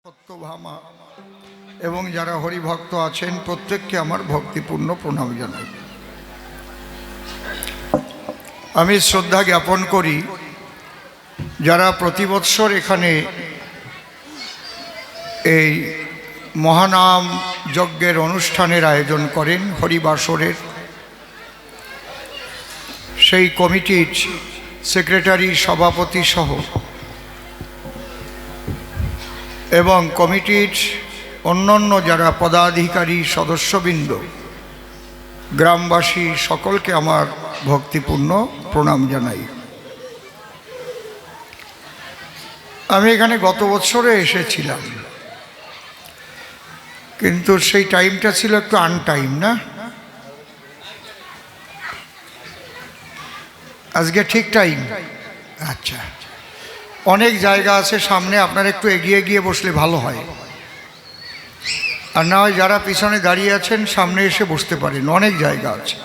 সত্যভামা এবং যারা হরিভক্ত আছেন প্রত্যেককে আমার ভক্তিপূর্ণ প্রণাম জানাই। আমি শ্রদ্ধা জ্ঞাপন করি যারা প্রতি বৎসর এখানে এই মহানাম যজ্ঞের অনুষ্ঠানের আয়োজন করেন, হরিবাসরের, সেই কমিটির সেক্রেটারি, সভাপতি সহ এবং কমিটির অন্যান্য যারা পদাধিকারী সদস্যবৃন্দ, গ্রামবাসী সকলকে আমার ভক্তিপূর্ণ প্রণাম জানাই। আমি এখানে গত বছরে এসেছিলাম, কিন্তু সেই টাইমটা ছিল একটু আনটাইম, না? আজকে ঠিক টাইম? আচ্ছা, অনেক জায়গা আছে সামনে, আপনারা একটু এগিয়ে গিয়ে বসলে ভালো হয়, আর না হয় যারা পিছনে দাঁড়িয়ে আছেন সামনে এসে বসতে পারেন, অনেক জায়গা আছে।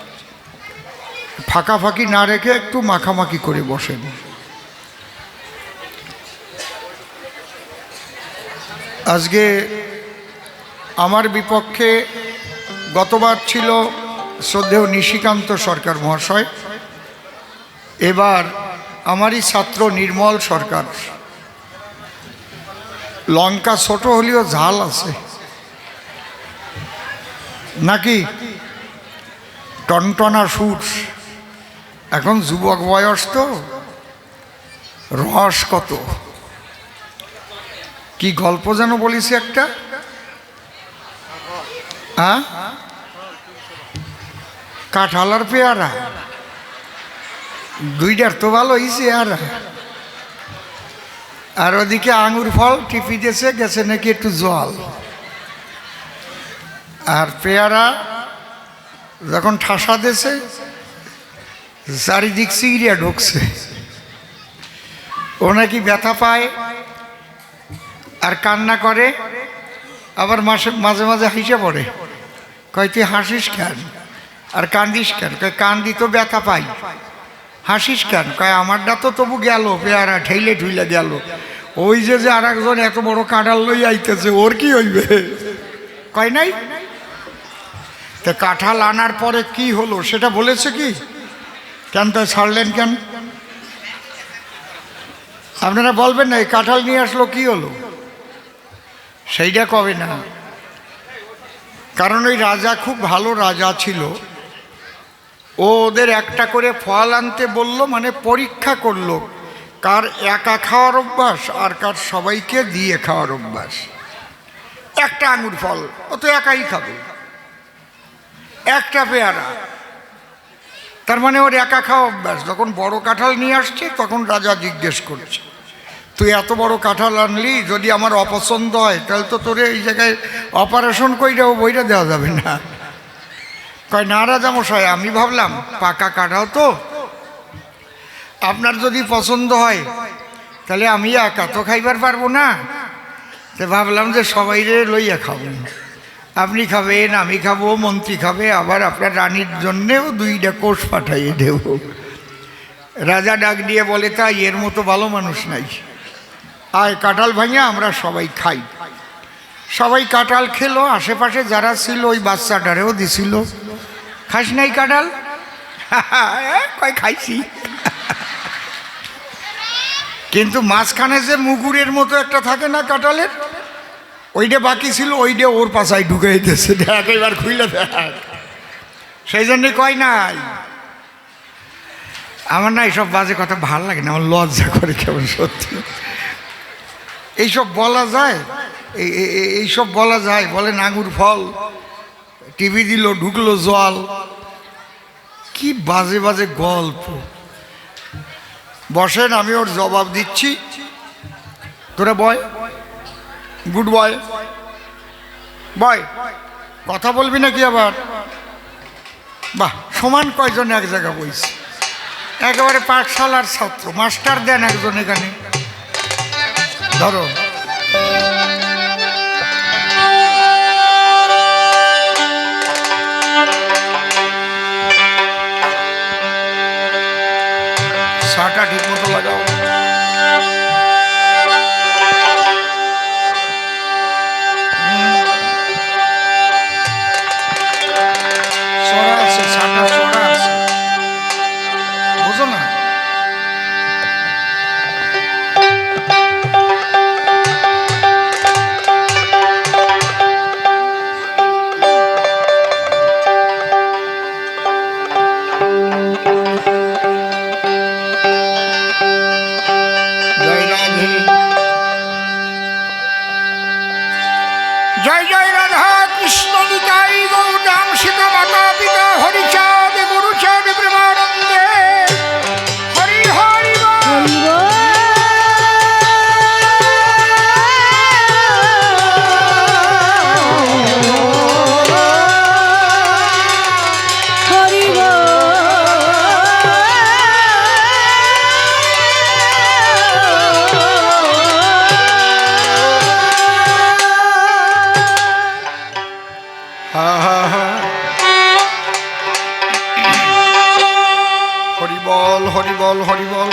ফাঁকাফাঁকি না রেখে একটু মাখামাখি করে বসেন। আজকে আমার বিপক্ষে গতবার ছিল শ্রদ্ধেয় নিশিকান্ত সরকার মহাশয়, এবার আমারই ছাত্র নির্মল সরকার। লঙ্কা ছোট হলেও ঝাল আছে নাকি? টনটনা সুর, এখন যুবক বয়স তো, রস কত। কি গল্প যেন বলেছি একটা, হ্যাঁ, কাঁঠাল আর পেয়ারা, দুইটার তো ভালো হয়েছে। আর ওদিকে আঙুর ফল টিপি দিয়েছে, গেছে নাকি একটু জল। আর পেয়ারা যখন ঠাসা দিয়েছে, চারিদিক চিড়িয়া ঢুকছে। ও নাকি ব্যথা পায় আর কান্না করে, আবার মাঝে মাঝে হাসে পড়ে। কয় তুই হাসিস কেন আর কান্দিস কেন? কয় কান্দি তো ব্যথা পাই। হাসিস কেন? কয় আমারটা তো তবু গেল, পেয়ারা ঠেইলে ঠুইলে গেল। ওই যে আর একজন এত বড় কাঁঠাল লই আইতেছে, ওর কি হইবে? কয় নাই। তা কাঁঠাল আনার পরে কি হলো সেটা বলেছে কি? কেন তাই ছাড়লেন কেন? আপনারা বলবেন না, এই কাঁঠাল নিয়ে আসলো কি হলো, সেইটা কবে না। কারণ ওই রাজা খুব ভালো রাজা ছিল, ও ওদের একটা করে ফল আনতে বলল, মানে পরীক্ষা করলো কার একা খাওয়ার অভ্যাস আর কার সবাইকে দিয়ে খাওয়ার অভ্যাস। একটা আঙুর ফল ও তো একাই খাবে, একটা পেয়ারা, তার মানে ওর একা খাওয়া অভ্যাস। যখন বড় কাঁঠাল নিয়ে আসছে তখন রাজা জিজ্ঞেস করছে, তুই এত বড় কাঁঠাল আনলি, যদি আমার অপছন্দ হয় তাহলে তো তোরে এই জায়গায় অপারেশন কইরাও বইটা দেওয়া যাবে না। কয় না রাজামশাই, আমি ভাবলাম পাকা কাঁঠাল তো, আপনার যদি পছন্দ হয় তাহলে আমি একা তো খাইবার পারবো না, তো ভাবলাম যে সবাই রে লইয়া খাবো। আপনি খাবেন, আমি খাবো, মন্ত্রী খাবে, আবার আপনার রানীর জন্যেও 2টা কোষ পাঠাইয়ে দেব। রাজা ডাক দিয়ে বলে, তাই এর মতো ভালো মানুষ নাই, আয় কাঁঠাল ভাঙিয়া আমরা সবাই খাই। সবাই কাঁঠাল খেলো, আশেপাশে যারা ছিল ওই বাচ্চাটারেও দিছিল। খাস নাই কাঁঠাল? কয় খাইছি। কিন্তু মাঝখানে যে মুগুরের মতো একটা থাকে না কাঁঠালের, ওইটা বাকি ছিল, ওইটা ওর পাশায় ঢুকে দিতেছে, দেখ এবার খুইলে দেখ। সেই জন্যে কয় নাই। আমার না এইসব বাজে কথা ভাল লাগে না, আমার লজ্জা করে কেমন, সত্যি। এইসব বলা যায়, এইসব বলা যায়? বলেন আঙুর ফল, টিভি দিল, ঢুকলো জল, কি বাজে বাজে গল্প। বসেন, আমি ওর জবাব দিচ্ছি। তোরা বয়, গুড বয়, বয়, কথা বলবি নাকি আবার? বাহ, সমান কয়জন এক জায়গা বইছে, একেবারে পাঠশালার ছাত্র। মাস্টার দেন একজন এখানে, ধরো। শাটা ঠিক মতো লাগাও। জয় জয় রাধা কৃষ্ণ নিতাই গৌরাম সীতা মাতা পিতা হরিচাঁদ গুরুচাঁদ প্রেমানন্দে হরি হরি হরিবল হরিবল হরিবল।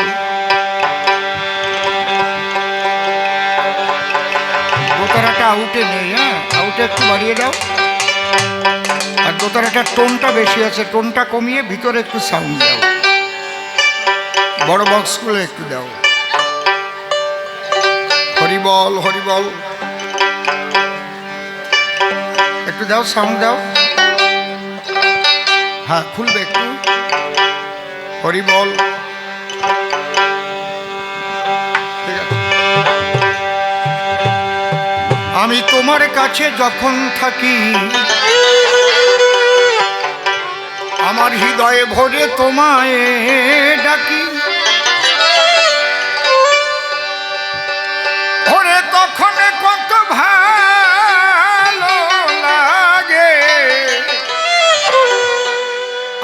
দোতারাটা আউটে নেই, হ্যাঁ আউটে একটু বাড়িয়ে দাও। আর দোতারাটার টোনটা বেশি আছে, টোনটা কমিয়ে ভিতরে একটু সাউন্ড দাও, বড় বক্সগুলো একটু দাও। হরিবল হরিবল একটু দাও, সাউন্ড দাও। হ্যাঁ খুলবে একটু। হরিবল। আমি তোমার কাছে যখন থাকি, আমার হৃদয়ে ভরে তোমায় ডাকি, ভরে তখন কত ভালো লাগে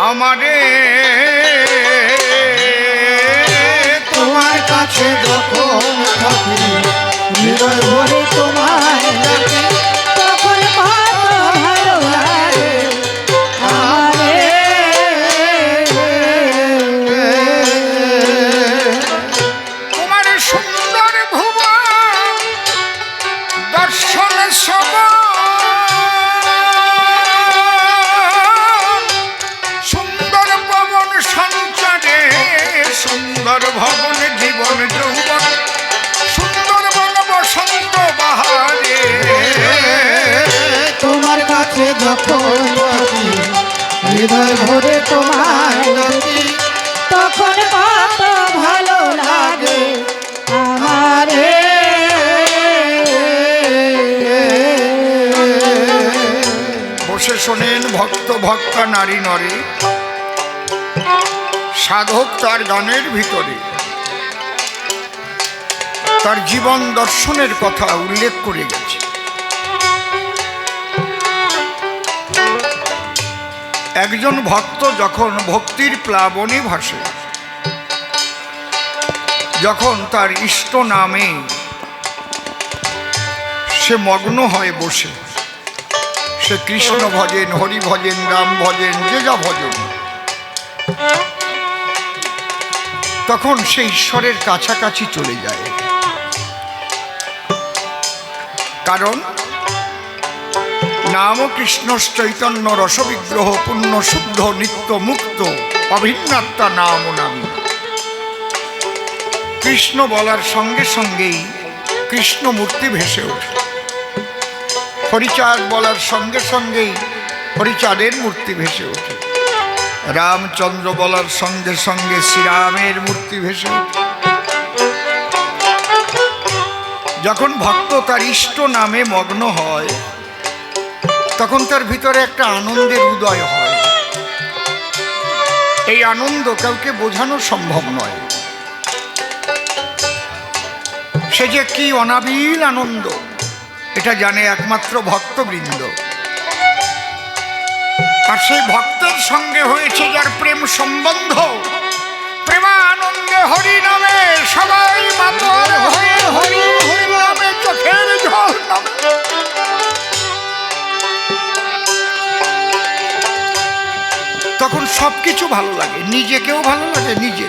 আমারে তোমার কাছে যখন থাকি, হৃদয় ভরে তোমায় ডাকি, তখন কত ভালো লাগে আমারে। তোমার সুন্দর ভুবন দর্শন সবন, সুন্দর পবন সঞ্চারে, সুন্দর ভবন জীবন যৌবন, সুন্দর বন বসন্ত বাহারে তোমার কাছে যখন থাকি, হৃদয় ভরে তোমায় ডাকি, তখন কত ভালো লাগে আমারে। বসে শোনেন ভক্ত ভক্তা নারী নরে, সাধক তার গানের ভিতরে তার জীবন দর্শনের কথা উল্লেখ করে গেছে। একজন ভক্ত যখন ভক্তির প্লাবনে ভাসে, যখন তার ইষ্ট নামে সে মগ্ন হয় বসে, সে কৃষ্ণ ভজেন, হরি ভজেন, রাম ভজেন, যে যা ভজন, তখন সে ঈশ্বরের কাছাকাছি চলে যায়। কারণ নাম কৃষ্ণ চৈতন্য রসবিগ্রহ পুণ্য শুদ্ধ নিত্য মুক্ত অভিন্নাত্মা নাম নামী। কৃষ্ণ বলার সঙ্গে সঙ্গেই কৃষ্ণ মূর্তি ভেসে ওঠে, হরিচাঁদ বলার সঙ্গে সঙ্গেই হরিচাঁদের মূর্তি ভেসে ওঠে, রামচন্দ্র বলার সঙ্গে সঙ্গে শ্রীরামের মূর্তি ভেসে ওঠে। যখন ভক্ত তার ইষ্ট নামে মগ্ন হয়, তখন তার ভিতরে একটা আনন্দের উদয় হয়। এই আনন্দ কাউকে বোঝানো সম্ভব নয়। সে যে কি অনাবিল আনন্দ, এটা জানে একমাত্র ভক্তবৃন্দ। আর সেই ভক্তের সঙ্গে হয়েছে যার প্রেম সম্বন্ধ, প্রেমানন্দে হরি নামে সবাই মাতল হয়ে হরি নামে চোখের জল নামে। তখন সবকিছু ভালো লাগে, নিজেকেও ভালো লাগে, নিজে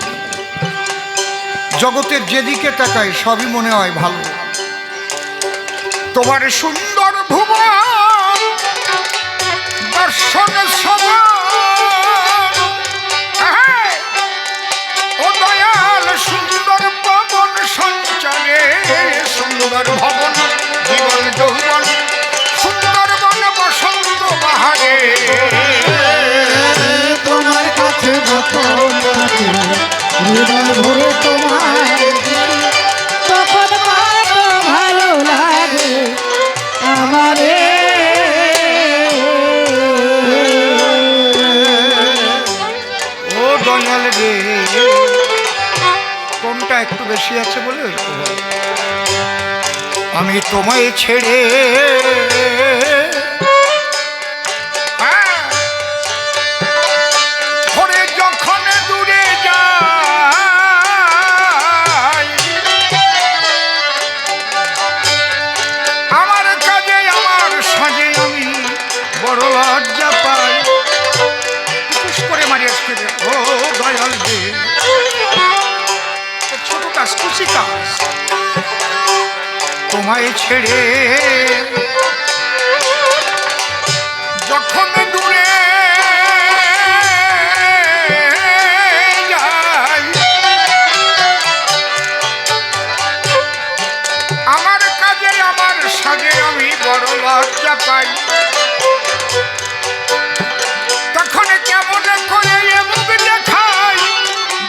জগতের যেদিকে তাকায় সবই মনে হয় ভালো। তোমার সুন্দর ভুবন দর্শন সবন, ও দয়াল সুন্দর পবন সঞ্চারে, সুন্দর ভবন জীবন যৌবন, সুন্দর বন বসন্ত বাহারে তোমার কাছে যখন থাকি, হৃদয় ভরে তোমায় ডাকি, তখন কত ভালো লাগে আমারে। বেশি আছে বলে ওরকম হয়। আমি তোমায় ছেড়ে ঘরে যখন দূরে যাই, আমার কাজে আমার সাজে আমি বড় লজ্জা পাই। টুকুস করে মারি আজকে ও দয়াল রে, ছোট কাজ খুশি কাজ। তোমায় ছেড়ে যখন দূরে যাই, আমার কাজে আমার সাজে আমি বড় লজ্জা পাই। তখন কেমন করে মুখ দেখাই,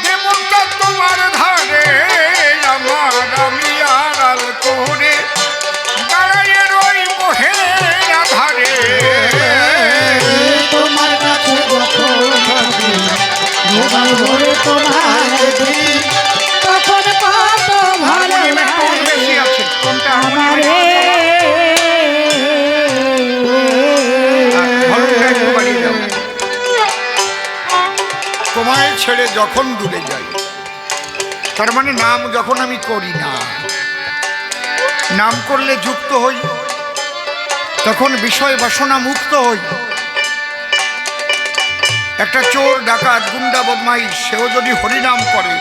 দেবতা তোমার ধারে আমার, আমি আড়াল করে দাঁড়াইয়ে রই মোহের আধারে। তোমার কাছে যখন থাকি হৃদয় ভরে তোমায় দেখি, তখন কত ভালো লাগে বেশি আছে কোনটা আমারে। তোমায় ছেড়ে যখন দূরে যাই, তার মানে নাম যখন আমি করি না, নাম করলে যুক্ত হই, তখন বিষয় বাসনা মুক্ত হই। একটা চোর ডাকাত গুন্ডা বদমাইশ সেও যদি হরিনাম করে,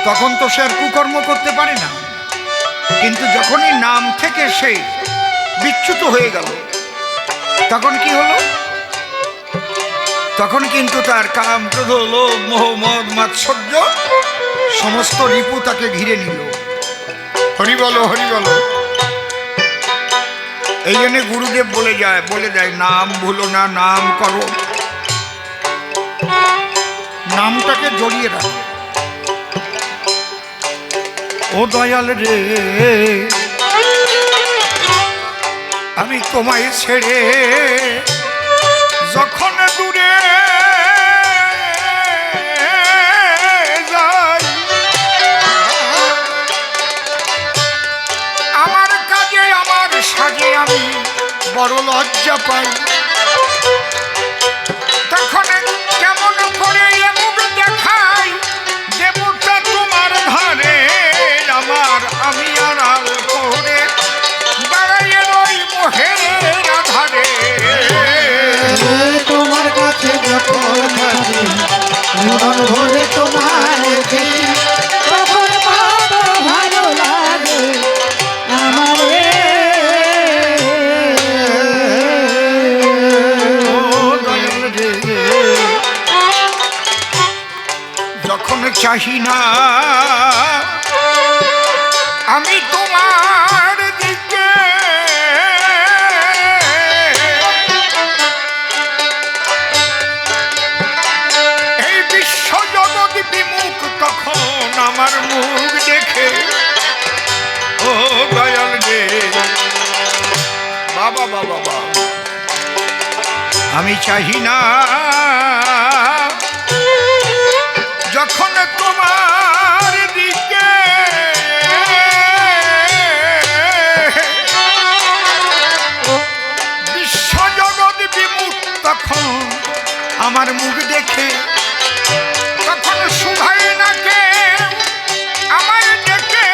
তখন তো সে আর কুকর্ম করতে পারে না। কিন্তু যখনই নাম থেকে সে বিচ্যুত হয়ে গেল, তখন কি হলো? তখন কিন্তু তার কাম, ক্রোধ, লোভ, মোহ, মদ, মাৎসর্য সমস্ত রিপু তাকে ঘিরে নিল। হরি বলো, হরি বলো। এই জন্যে গুরুদেব বলে দেয় নাম ভুলো না, নাম করো, নামটাকে জড়িয়ে রাখো। ও দয়াল রে, আমি তোমায় ছেড়ে যখন দূরে যাই, আমার কাজে আমার সাজে আমি বড় লজ্জা পাই। তখন কেমন করে মুখ দেখাই, দেবতা তোমার ধারে আমার, আমি আড়াল করে দাঁড়াইয়ে রই মোহের আধারে। তোমার কাছে যখন থাকি হৃদয় ভরে তোমায় দেখি, তখন কত ভালো লাগে আমারে। ও দয়াল রে, যখন চাহি না আমি তোমার দিকে, এই বিশ্ব জগৎ বিমুখ তখন আমার মুখ দেখে। ও দয়াল রে, বাবা বাবা বাবা, আমি চাহি না যখন তোমার দিকে, বিশ্ব জগৎ বিমুখ তখন আমার মুখ দেখে। তখন শুধায় না কে আমার ডেকে,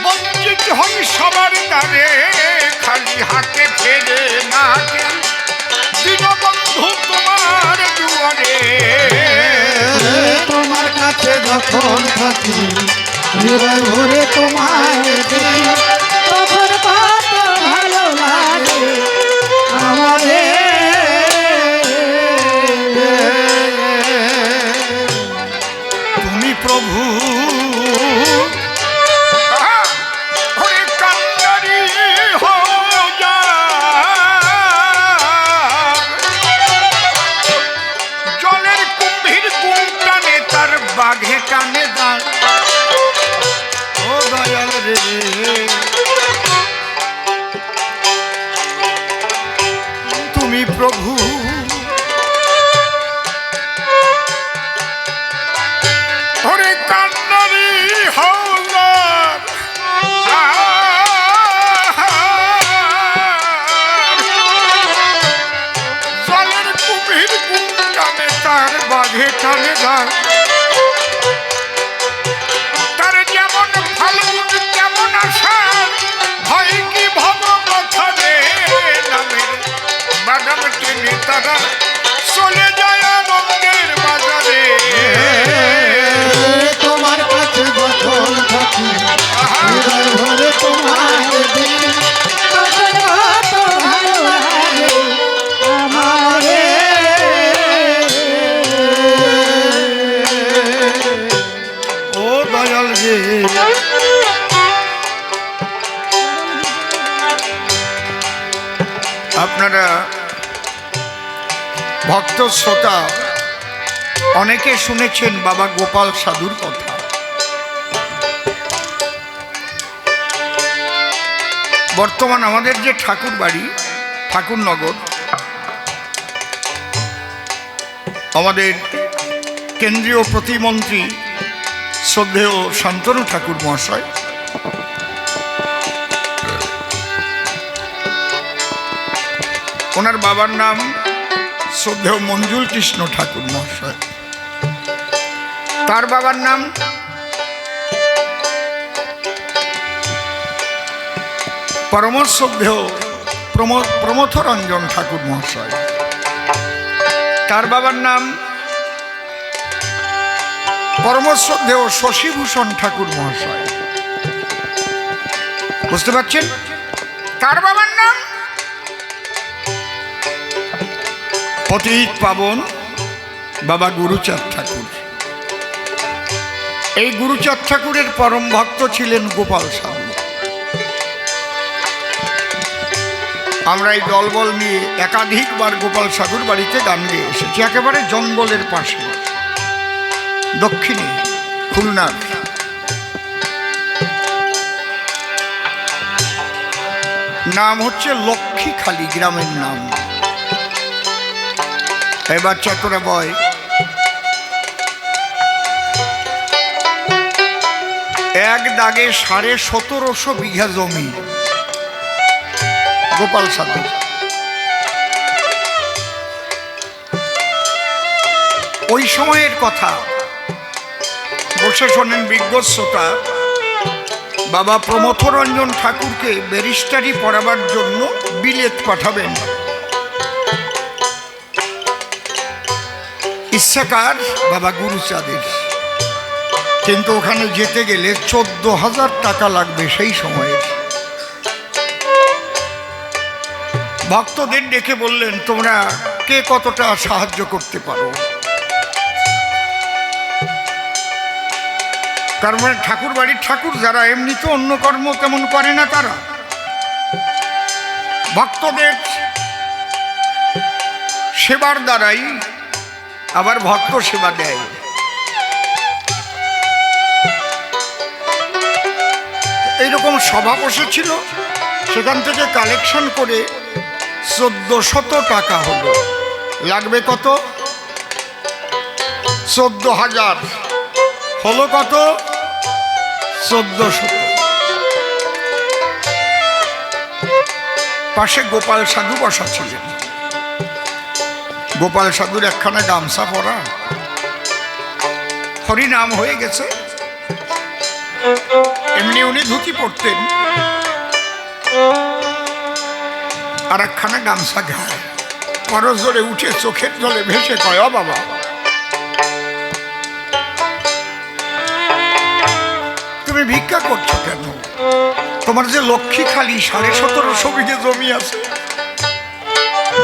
বঞ্চিত হই সবার দ্বারে, খালি হাতে ফেরে না কে দীনবন্ধু তোমার দুয়ারে। তোমার কাছে যখন থাকি হৃদয় ভরে তোমায় দেখি, তখন কত ভালো লাগে আমারে। তুমি প্রভু হরে কান্ডারি হো যা, জলের কুম্ভীর কুম টানে তার বাঘে টানে দাঁড়। ও দয়াল রে, তুমি প্রভু ওরে কান্নারি হও যায়। তার যেমন ফাল্গুন তেমন আষাঢ়, হয় কি ভব কথা রে, নামের বাদাম টেনে তারা চলে যায় আনন্দের বাজারে। তোমার কাছে যখন থাকি হৃদয় ভরে তোমায় দেখি, তখন কত ভালো লাগে আমারে। ও দয়াল রে, আপনারা ভক্ত শ্রোতা অনেকে শুনেছেন বাবা গোপাল সাধুর কথা। বর্তমান আমাদের যে ঠাকুর বাড়ি ঠাকুরনগর, আমাদের কেন্দ্রীয় প্রতিমন্ত্রী শ্রদ্ধেয় শান্তনু ঠাকুর মহাশয়, ওনার বাবার নাম শ্রদ্ধেয় মঞ্জুল কৃষ্ণ ঠাকুর মহাশয়, তার বাবার নাম পরম শ্রদ্ধেয় প্রমথরঞ্জন ঠাকুর মহাশয়, তার বাবার নাম পরম শ্রদ্ধেয় শশীভূষণ ঠাকুর মহাশয়। বুঝতে পারছেন? তার বাবার নাম পতিত পাবন বাবা গুরুচাঁদ ঠাকুর। এই গুরুচাঁদ ঠাকুরের পরম ভক্ত ছিলেন গোপাল সাধু। আমরা এই দলবল নিয়ে একাধিকবার গোপাল সাধুর বাড়িতে গান গেয়ে এসেছি, একেবারে জঙ্গলের পাশে দক্ষিণে খুলনার। নাম হচ্ছে লক্ষ্মীখালী গ্রামের নাম। এই বাচ্চা তোরা বয়, এক দাগে 1750 বিঘা জমি গোপাল সাধু। ওই সময়ের কথা বসে শোনেন বিজ্ঞ শ্রোতা। বাবা প্রমথরঞ্জন ঠাকুরকে ব্যারিস্টারি পড়াবার জন্য বিলেত পাঠাবেন। ইচ্ছাকার বাবা গুরুচাঁদের, কিন্তু ওখানে যেতে গেলে 14,000 টাকা লাগবে সেই সময়ের। ভক্তদের ডেকে বললেন, তোমরা কে কতটা সাহায্য করতে পারো? তার মানে ঠাকুর বাড়ির ঠাকুর যারা এমনি তো অন্য কর্ম তেমন করে না, তারা ভক্তদের সেবার দ্বারাই আবার ভক্ত সেবা দেয়। এইরকম সভা বসেছিল, সেখান থেকে কালেকশন করে 1400 টাকা হলো। লাগবে কত? 14,000। হলো কত? 1400। পাশে গোপাল সাধু বসা ছিলেন। গোপাল সাধুর একখানা গামছা পরা, হরিনাম হয়ে গেছে, এমনি উনি ধুতি পরতেন, আর একখানা গামছা গায়ে করজোরে উঠে চোখের জলে ভেসে কয়, ও বাবা, তুমি ভিক্ষা করছো কেন? তোমার যে লক্ষ্মীখালী 1750 বিঘে জমি আছে।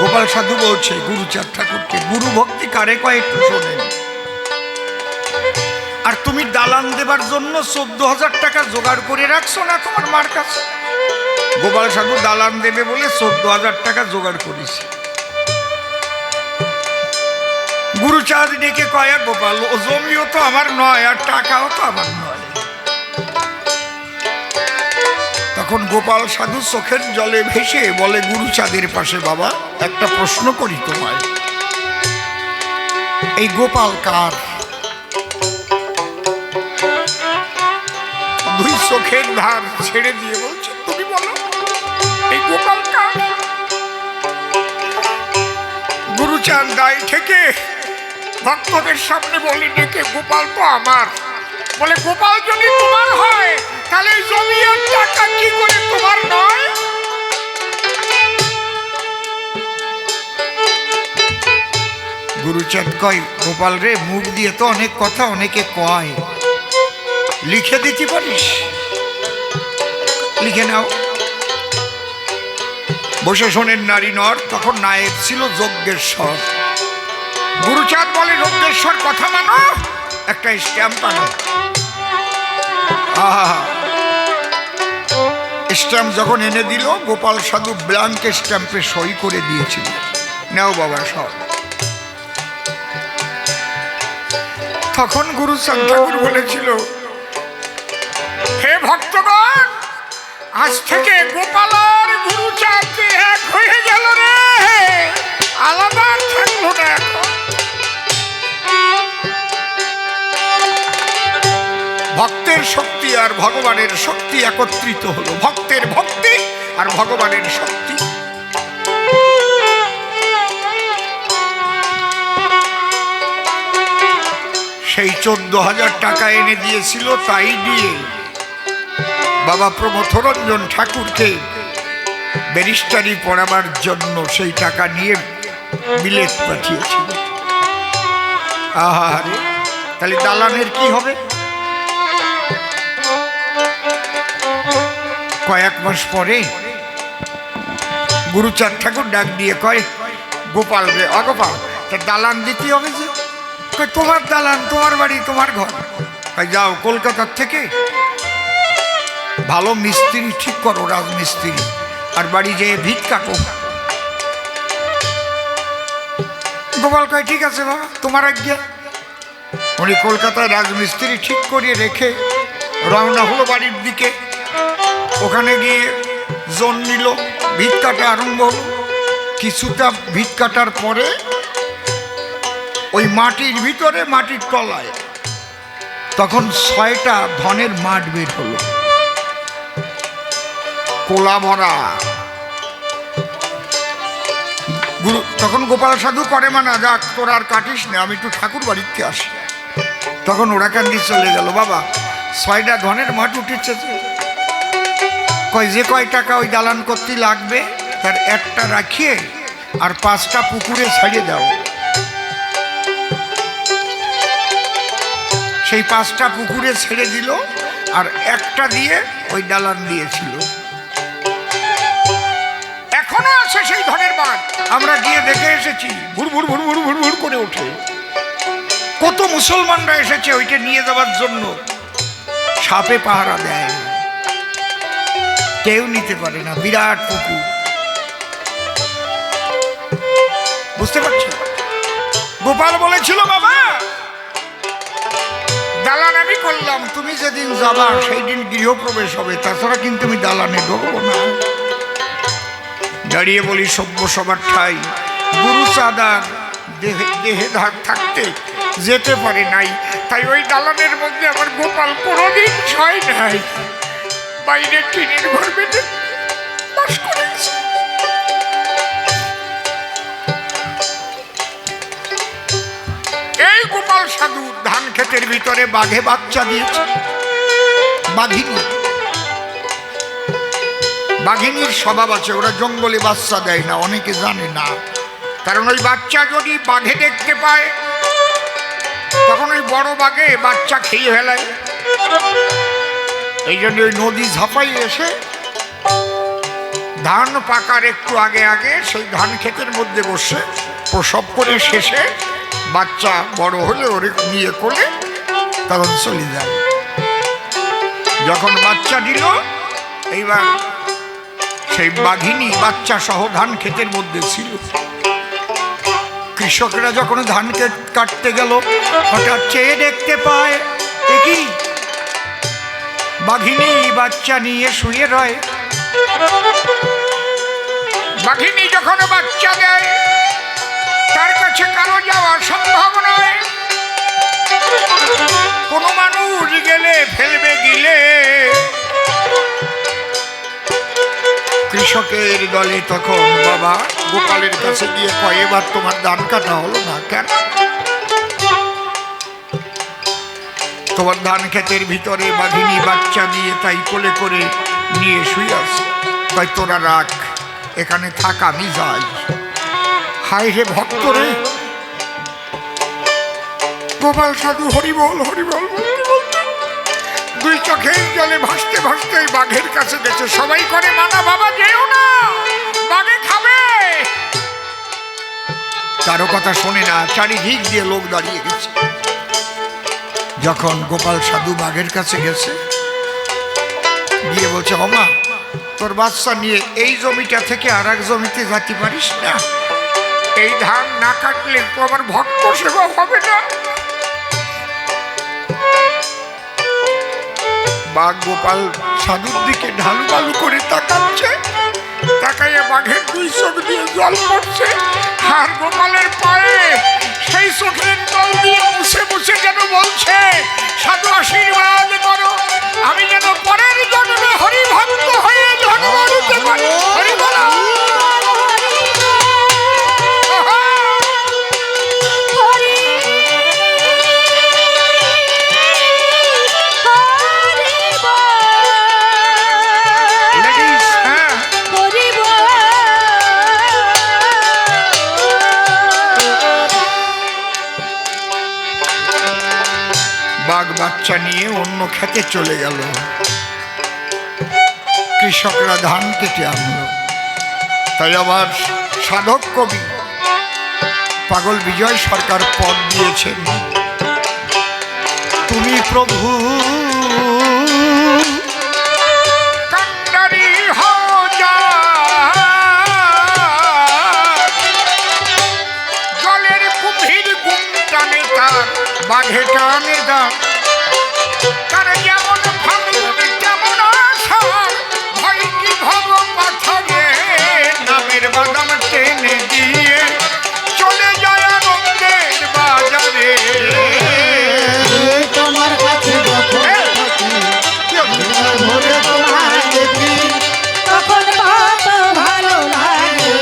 গোপাল সাধু বলছে গুরুচাঁদ ঠাকুরকে, গুরু ভক্তি কারে কয় একটু শোনেন। আর তুমি দালান দেবার জন্য 14,000 টাকা জোগাড় করে রাখছো না তোমার মার কাছে? গোপাল সাধু দালান দেবে বলে 14,000 টাকা জোগাড় করেছে। গুরুচাঁদ ডেকে কয়, গোপাল, ও জমিও তো আমার নয় আর টাকাও তো আমার নয়। তখন গোপাল সাধু চোখের জলে ভেসে বলে গুরুচাঁদের পাশে, বাবা একটা প্রশ্ন করি তোমায়, এই গোপাল কার? দুই চোখের ধার ছেড়ে দিয়ে বলছে, তুমি বলো এই গোপাল কার? গুরুচাঁদ দায় থেকে ভক্তদের সামনে বলি ডেকে, গোপাল তো আমার। বলে গোপাল যদি তোমার হয় তাহলে এই জমি আর টাকা কি করে তোমার নয়? গুরুচাঁদ কয়, গোপাল রে, মুখ দিয়ে তো অনেক কথা অনেকে কয়, লিখে দিতে পারিস? লিখে নাও। বসে শোনেন নারী নর, তখন নায়েব ছিল যজ্ঞেশ্বর। গুরুচাঁদ বলে, যজ্ঞেশ্বর কথা মানো, একটা স্ট্যাম্প আনো। আহা, স্ট্যাম্প যখন এনে দিল, গোপাল সাধু ব্ল্যাঙ্ক স্ট্যাম্পে সই করে দিয়েছিল। নাও বাবা সব। তখন গুরুচাঁদ ঠাকুর বলেছিল, হে ভক্তগণ, আজ থেকে গোপাল আর গুরুচাঁদ এক হয়ে গেল রে, আলাদা থাকলো না এখন। ভক্তের শক্তি আর ভগবানের শক্তি একত্রিত হলো, ভক্তের ভক্তি আর ভগবানের শক্তি। সেই 14,000 টাকা এনে দিয়েছিল, তাই দিয়ে বাবা প্রমথরঞ্জন ঠাকুরকে ব্যারিস্টারি পড়াবার জন্য সেই টাকা নিয়ে বিলেত পাঠিয়েছিল। আহারে, তাহলে দালানের কি হবে? কয়েক মাস পরে গুরুচাঁদ ঠাকুর ডাক দিয়ে কয়, গোপাল রে, অগোপাল, তা দালান দিতে হবে যে। কয়, তোমার দালান, তোমার বাড়ি, তোমার ঘর। কয়, যাও কলকাতার থেকে ভালো মিস্ত্রি ঠিক করো, রাজমিস্ত্রি, আর বাড়ি যেয়ে ভিত কাটো। গোপাল কয়, ঠিক আছে বাবা, তোমার আজ্ঞা। উনি কলকাতায় রাজমিস্ত্রি ঠিক করিয়ে রেখে রওনা হলো বাড়ির দিকে। ওখানে গিয়ে জন নিল, ভিত কাটা আরম্ভ হলো। কিছুটা ভিত কাটার পরে ওই মাটির ভিতরে, মাটির তলায় তখন 6টা ধনের মাঠ বের হলো, কোলা ভরা। তখন গোপাল সাধু করে, মানা যাক, তোরা আর কাটিস না, আমি একটু ঠাকুর বাড়িতে আসি। তখন ওরা কান্দি চলে গেল। বাবা, 6টা ধনের মাঠ উঠেছে। কয়, যে কয় টাকা ওই দালান করতে লাগবে তার একটা রাখিয়ে আর 5টা পুকুরে ছাড়িয়ে দাও। সেই 5টা পুকুরে ছেড়ে দিল, আর একটা দিয়ে ওই দালান দিয়েছিল। এখনো আছে সেই ধনের বাঘ, আমরা গিয়ে দেখে এসেছি, ভুর ভুর ভুর ভুর ভুর ভুর করে ওঠে। কত মুসলমানরা এসেছে ওইটা নিয়ে যাওয়ার জন্য। সাপে পাহারা দেয়, কেউ নিতে পারে না, বিরাট পুকুর। বুঝতে পারছো? গোপাল বলেছিল, বাবা দালান আমি করলাম, তুমি যেদিন যাবা সেই দিন গৃহপ্রবেশ হবে, তাছাড়া কিন্তু আমি দালানে ঢুকবো না। দাঁড়িয়ে বলি, সভ্য সবার ঠাই গুরুচাঁদার দেহে ধার থাকতে যেতে পারে নাই, তাই ওই দালানের মধ্যে আমার গোপাল কোনোদিন ছয় নাই, বাইরে টিনের ঘর বেঁধে বাস করেছে। এই গোপাল সাধু ধান ক্ষেতের ভিতরে বাঘে বাচ্চা দিয়েছে। বাঘিনী, বাঘিনীর স্বভাব আছে, ওরা জঙ্গলে বাচ্চা দেয় না, অনেকে জানে না। কারণ ওই বাচ্চা যদি বাঘে দেখতে পায় তখন ওই বড় বাঘে বাচ্চা খেয়ে ফেলায়। এই জন্য ওই নদী ঝাঁপাই এসে ধান পাকার একটু আগে আগে সেই ধান ক্ষেতের মধ্যে বসে প্রসব করে শেষে বাচ্চা বড় হলে ওরে নিয়ে কোলে তখন চলে যায়। যখন বাচ্চা দিল, এইবার সেই বাঘিনী বাচ্চা সহ ধান ক্ষেতের মধ্যে ছিল। কৃষকরা যখন ধান কাটতে গেল, হঠাৎ চেয়ে দেখতে পায়, দেখি বাঘিনী বাচ্চা নিয়ে শুয়ে রয়। বাঘিনী যখন বাচ্চা দেয় তার কাছে কারো যাওয়া সম্ভব নয়। কোনো মানুষ গেলে ফেলবে গিলে। কৃষকের দলে তখন বাবা গোপালের কাছে গিয়ে কয়, এবার তোমার ধান কাটা হলো না কেন? তোমার ধান ক্ষেতের ভিতরে বাঘিনী বাচ্চা দিয়ে তাই কোলে করে নিয়ে শুয়ে আছে। তাই তোরা রাখ, এখানে থাক, আমি যাই। হায় রে ভক্ত রে! গোপাল সাধু হরিবল হরিবল বলতে বলতে দুই চোখের জলে ভাসতে ভাসতে বাঘের কাছে গেছে। সবাই করে মানা, বাবা যেও না, বাঘে খাবে। কারো কথা শোনে না, চারিদিক দিয়ে লোক দাঁড়িয়ে গেছে। যখন গোপাল সাধু বাঘের কাছে গেছে, গিয়ে বলছে, ওমা, তোর বাচ্চা নিয়ে এই জমিটা থেকে আর এক জমিতে যেতে পারিস না? এই ধান না কাটলে তো আমার ভক্ত সেবা হবে না। বাঘ গোপাল সাধুর দিকে ঢালু বালু করে তাকাচ্ছে। তাকাইয়া বাঘের দুই চোখ দিয়ে জল পড়ছে, আর গোপালের পায়ে সেই চোখের জল দিয়ে মুছে মুছে যেন বলছে, সাধু আশীর্বাদ করো, আমি যেন পরের জন্মে হরিভক্ত হয়ে জন্ম নিতে পারি। হরি বলো। বাঘ বাচ্চা নিয়ে অন্য খেতে চলে গেল। কৃষকরা ধান কেটে আনলো। তাই আবার সাধক কবি পাগল বিজয় সরকার পদ দিয়েছেন, তুমি প্রভু কান্ডারি হও যা, জলের কুম্ভীর গুম টানে তার, বাঘে টানে দাম। তার যেমন ফাল্গুন তেমন আষাঢ়, ভয় কি ভব পাথরে, নামের বাদাম টেনে দিয়ে চলে যায় আনন্দের বাজারে। তোমার কাছে যখন থাকি, হৃদয় ভরে তোমায় দেখি, তখন কত ভালো লাগে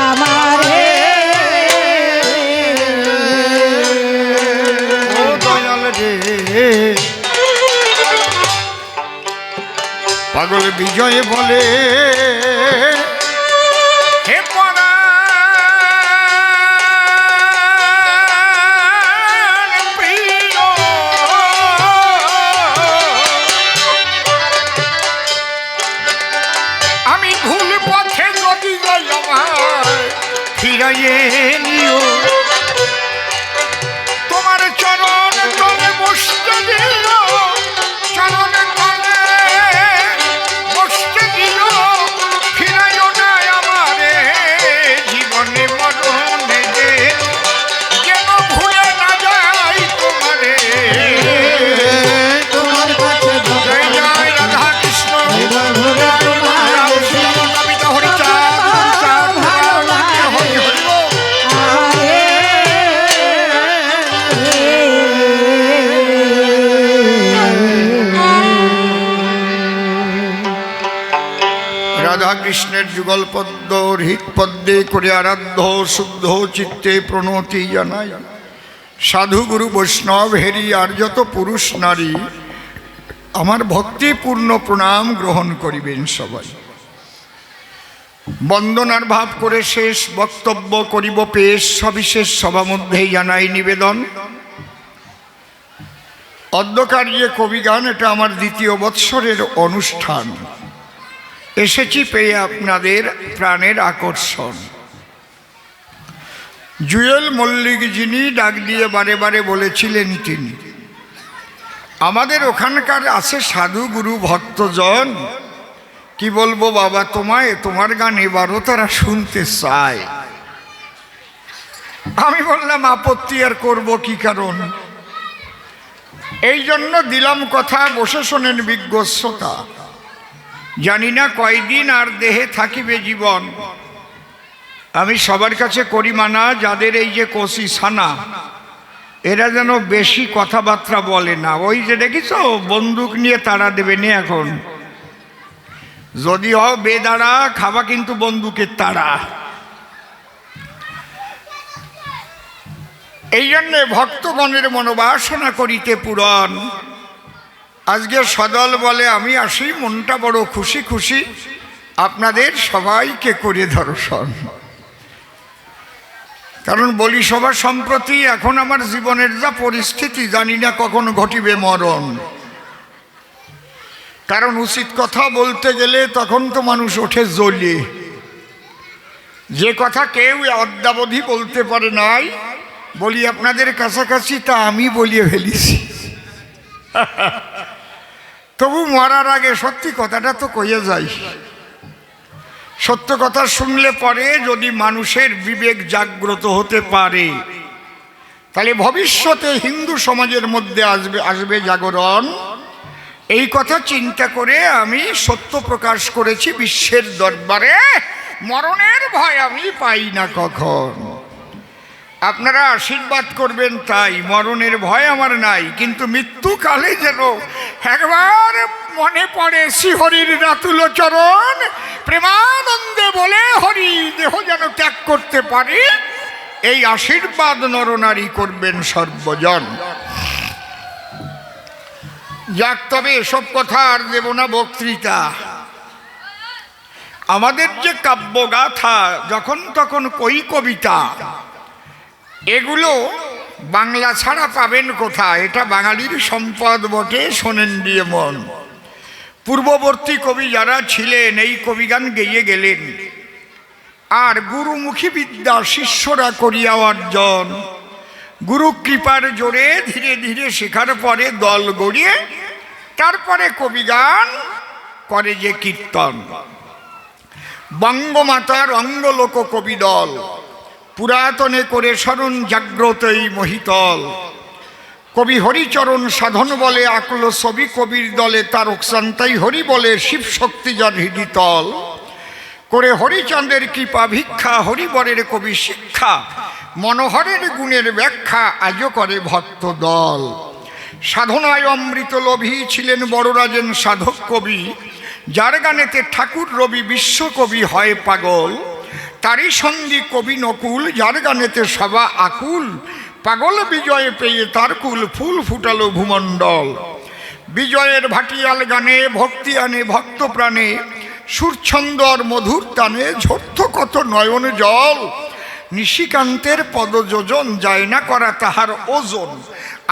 আমারে। ও দয়াল রে! পাগল বিজয় বলে, হে পরাণ প্রিয়, আমি ভুল পথে যদি যাই আমায় ফিরাইয়ে নিও। তোমার চরণ তলে বসতে দিও, চরণ তলে বসতে দিও, ফিরাইও না আমারে জীবনে মরণে যে, যেন ভুলে না যাই তোমারে। তোমার কাছে যখন জয় জয় রাধা কৃষ্ণ, হৃদয় ভরে তোমায় দেখি, কবিতা হরিচাঁদ, হরিচাঁদ, হরি হরি বল। রাধা কৃষ্ণের যুগল পদ্ম হৃৎ পদ্মে করে আরাধ্য শুদ্ধ চিত্তে প্রণতি জানাই। সাধু গুরু বৈষ্ণব হেরি আর যত পুরুষ নারী আমার ভক্তিপূর্ণ প্রণাম গ্রহণ করিবেন সবাই। বন্দনার ভাব করে শেষ বক্তব্য করিব পেশ, সবিশেষ সভা মধ্যেই জানাই নিবেদন। অদ্যকার্যে কবিগান, এটা আমার দ্বিতীয় বৎসরের অনুষ্ঠান। এসেছি পেয়ে আপনাদের প্রাণের আকর্ষণ। জুয়েল মল্লিক যিনি ডাক দিয়ে বারে বারে বলেছিলেন, তিনি আমাদের ওখানকার আছে সাধু গুরু ভক্তজন, কি বলবো বাবা তোমায়, তোমার গান এবারও তারা শুনতে চায়। আমি বললাম আপত্তি আর করব কি, কারণ এই জন্য দিলাম কথা, বসে শোনেন বিজ্ঞ শ্রোতা। জানি না কয়দিন আর দেহে থাকিবে জীবন। আমি সবার কাছে করি মানা, যাদের এই যে কষি ছানা, এরা যেন বেশি কথাবার্তা বলে না। ওই যে দেখিছো বন্দুক নিয়ে তাড়া দেবে না, এখন যদি হও বেদাড়া খাবা, কিন্তু বন্দুকের তাড়া। এই জন্যে ভক্তগণের মনোবাসনা করিতে পূরণ। আজকে সদল বলে আমি আসি, মনটা বড় খুশি খুশি, আপনাদের সবাইকে করে দর্শন। কারণ বলি সভা সম্প্রতি এখন আমার জীবনের যা পরিস্থিতি, জানি না কখন ঘটিবে মরণ। কারণ উচিত কথা বলতে গেলে তখন তো মানুষ ওঠে জ্বলে, যে কথা কেউ অদ্যাবধি বলতে পারে নাই, বলি আপনাদের কাছাকাছি তা আমি বলিয়ে ফেলিছি। তবু মরার আগে সত্যি কথাটা তো কইয়ে যাই। সত্য কথা শুনলে পরে যদি মানুষের বিবেক জাগ্রত হতে পারে, তাহলে ভবিষ্যতে হিন্দু সমাজের মধ্যে আসবে জাগরণ। এই কথা চিন্তা করে আমি সত্য প্রকাশ করেছি বিশ্বের দরবারে। মরণের ভয় আমি পাই না কখন। আপনারা আশীর্বাদ করবেন, তাই মরণের ভয় আমার নাই। কিন্তু মৃত্যুকালে যেন একবার মনে পড়ে শ্রীহরির রাতুল চরণ, প্রেমানন্দে বলে হরি, দেহ যেন ত্যাগ করতে পারি, এই আশীর্বাদ নরনারী করবেন সর্বজন। যাক, তবে এসব কথা আর দেব না বক্তৃতা। আমাদের যে কাব্যগাথা, যখন তখন কই কবিতা, এগুলো বাংলা ছাড়া পাবেন কোথায়? এটা বাঙালির সম্পদ বটে, শোনেন দিয়ে মন। পূর্ববর্তী কবি যারা ছিলেন এই কবিগান গেয়ে গেলেন, আর গুরুমুখী বিদ্যা শিষ্যরা করিয়া অর্জন। গুরু কৃপার জোরে ধীরে ধীরে শেখার পরে দল গড়িয়ে তারপরে কবিগান করে যে কীর্তন। বঙ্গমাতার অঙ্গলোক কবি দল পুরাতনে করে স্মরণ জাগ্রত এই মহিতল। কবি হরিচরণ সাধন বলে আকল ছবি কবির দলে, তার অক্সান্তাই হরি বলে শিব শক্তি যার হৃদিতল। করে হরিচন্দ্রের কৃপা ভিক্ষা, হরিবরের কবি শিক্ষা, মনোহরের গুণের ব্যাখ্যা আজও করে ভক্ত দল। সাধনায় অমৃত লোভী ছিলেন বড়রাজেন সাধক কবি, যার গানেতে ঠাকুর রবি বিশ্বকবি হয় পাগল। তারই সঙ্গী কবি নকুল, যার গানেতে সবা আকুল, পাগল বিজয়ে পেয়ে তার কুল ফুল ফুটালো ভূমণ্ডল। বিজয়ের ভাটিয়াল গানে ভক্তি আনে ভক্ত প্রাণে, সুরছন্দর মধুর টানে ঝরত কত নয়ন জল। নিশিকান্তের পদযোজন যায় না করা তাহার ওজন,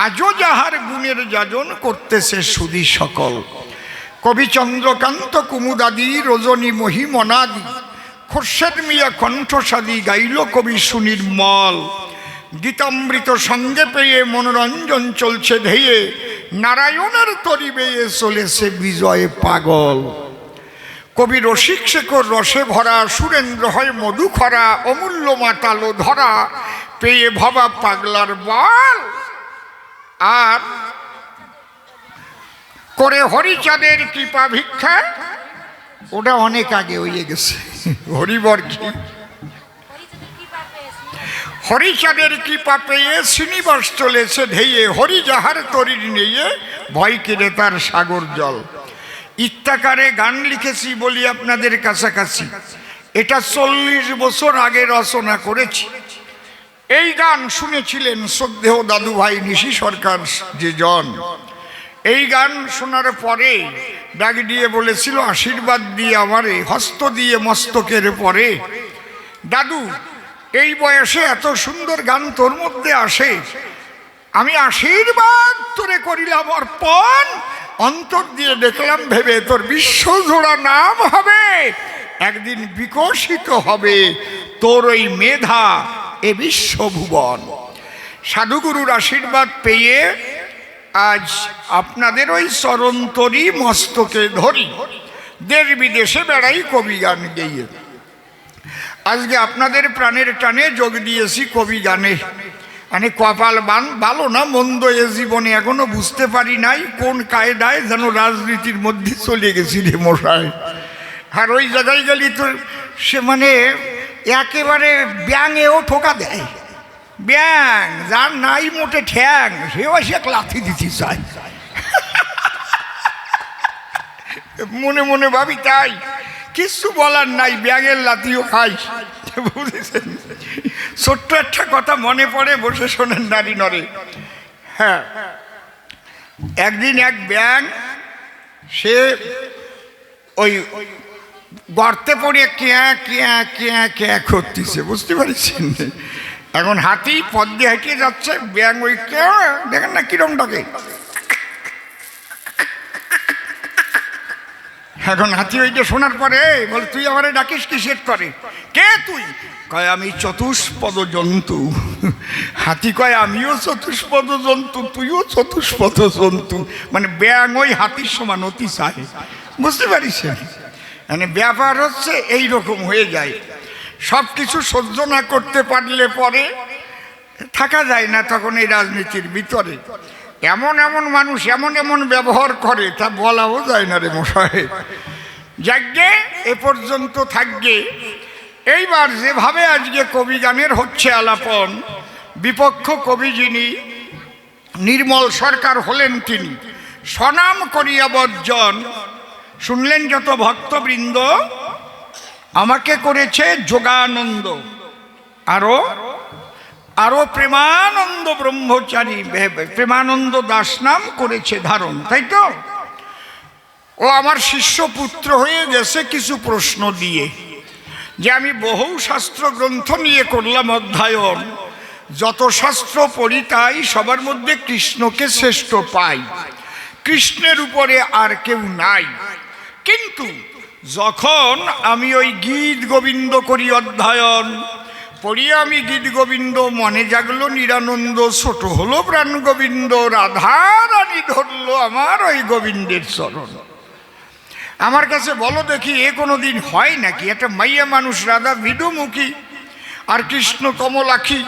আজও যাহার গুণের যাজন করতেছে সুধী সকল। কবি চন্দ্রকান্ত কুমুদাদি রজনী মহিমনাদি, খোরশেদ মিয়া কণ্ঠসাদি গাইল কবি সুনির্মল। গীতামৃত সঙ্গে পেয়ে মনোরঞ্জন চলছে ধেয়ে, নারায়ণের তরি বেয়ে চলেছে বিজয় পাগল। কবি রসিক শেখর রসে ভরা, সুরেন্দ্র হয় মধু খরা, অমূল্য মাতালো ধরা পেয়ে ভবা পাগলার বল। আর করে হরিচাঁদের কৃপা ভিক্ষা, ওটা অনেক আগে হয়ে গেছে। হরিবর কি হরিচাঁদের কৃপা পেয়ে শ্রীনিবাস চলেছে ধেয়ে, হরি যাহার তরির নিয়ে ভয় কেড়ে তার সাগর জল। ইত্যাকারে গান লিখেছি বলি আপনাদের কাছাকাছি, এটা 40 বছর আগে রচনা করেছি। এই গান শুনেছিলেন শ্রদ্ধেয় দাদু ভাই নিশি সরকার যে জন। এই গান শোনার পরে ডাক দিয়ে বলেছিল, আশীর্বাদ দিয়ে আমারে হস্ত দিয়ে মস্তকের পরে। দাদু, এই বয়সে এত সুন্দর গান তোর মধ্যে আসে, আমি আশীর্বাদ তোরে করিলাম অর্পণ। অন্তর দিয়ে দেখলাম ভেবে তোর বিশ্বজোড়া নাম হবে, একদিন বিকশিত হবে তোর ওই মেধা এ বিশ্বভুবন। সাধুগুরুর আশীর্বাদ পেয়ে আজ আপনাদের ওই চরণতরি মস্তকে ধরি, দেশ বিদেশে বেড়াই কবি গান গেয়ে। আজকে আপনাদের প্রাণের টানে যোগ দিয়েছি কবি গানে। মানে কপাল ভালো না মন্দ এ জীবনে এখনো বুঝতে পারি নাই কোন কায়দায় যেন রাজনীতির মধ্যে চলে গেছি রে মশাই। আর ওই জায়গায় গেলি তো সে মানে একেবারে ব্যাঙেও ঠোকা দেয়। ব্যাং যার নাই মোটে ঠ্যাং, সেও সে লাথি দিতে চায়। কিছু বলার নাই, ব্যাঙের লাতিও খাই, বুঝেছেন? ছোট্ট একটা কথা মনে পড়ে, বসে শোনেন নারী নরে। হ্যাঁ, একদিন এক ব্যাঙ সে ওই গর্তে পড়ে ক্যা ক্যা ক্যা ক্যা করতেছে, বুঝতে পারছেন? এখন হাতি পথ দিয়ে হেঁটে যাচ্ছে, ব্যাঙ ওই ক্যা, দেখেন না কিরম ডাকে। এখন হাতি ওইটা শোনার পরে বলে, তুই আমারে ডাকিস কিসের করে? কে তুই? কয়, আমি চতুষ্পদ জন্তু। হাতি কয়, আমিও চতুষ্পদ জন্তু, তুইও চতুষ্পদ জন্তু। মানে ব্যাঙ ওই হাতির সমান অতি চায়, বুঝতে পারিস? মানে ব্যাপার হচ্ছে এই রকম হয়ে যায়। সব কিছু সহ্য না করতে পারলে পরে থাকা যায় না তখন এই রাজনীতির ভিতরে। এমন এমন মানুষ এমন এমন ব্যবহার করে, তা বলাও যায় না রে মশাই। যাজ্ঞে এ পর্যন্ত থাকবে। এইবার যেভাবে আজকে কবি গানের হচ্ছে আলাপন, বিপক্ষ কবি যিনি নির্মল সরকার হলেন, তিনি স্বনাম করিয়া বর্জন। শুনলেন যত ভক্তবৃন্দ, আমাকে করেছে যোগানন্দ, আরো আরো প্রেমানন্দ ব্রহ্মচারী, প্রেমানন্দ দাস নাম করেছে ধারণ, তাই তো? ও আমার শিষ্য পুত্র হয়ে গেছে কিছু প্রশ্ন দিয়ে, যে আমি বহু শাস্ত্র গ্রন্থ নিয়ে করলাম অধ্যয়ন, যত শাস্ত্র পড়ি তাই সবার মধ্যে কৃষ্ণকে শ্রেষ্ঠ পাই, কৃষ্ণের উপরে আর কেউ নাই। কিন্তু যখন আমি ওই গীত গোবিন্দ করি অধ্যয়ন, পড়িয়ে আমি গীত গোবিন্দ, মনে জাগলো নিরানন্দ, ছোট হলো প্রাণ গোবিন্দ, রাধা রানী ধরলো আমার ওই গোবিন্দের চরণ। আমার কাছে বলো দেখি, এ কোনো দিন হয় নাকি? একটা মাইয়া মানুষ রাধা বিদুমুখী আর কৃষ্ণ কমলাক্ষী,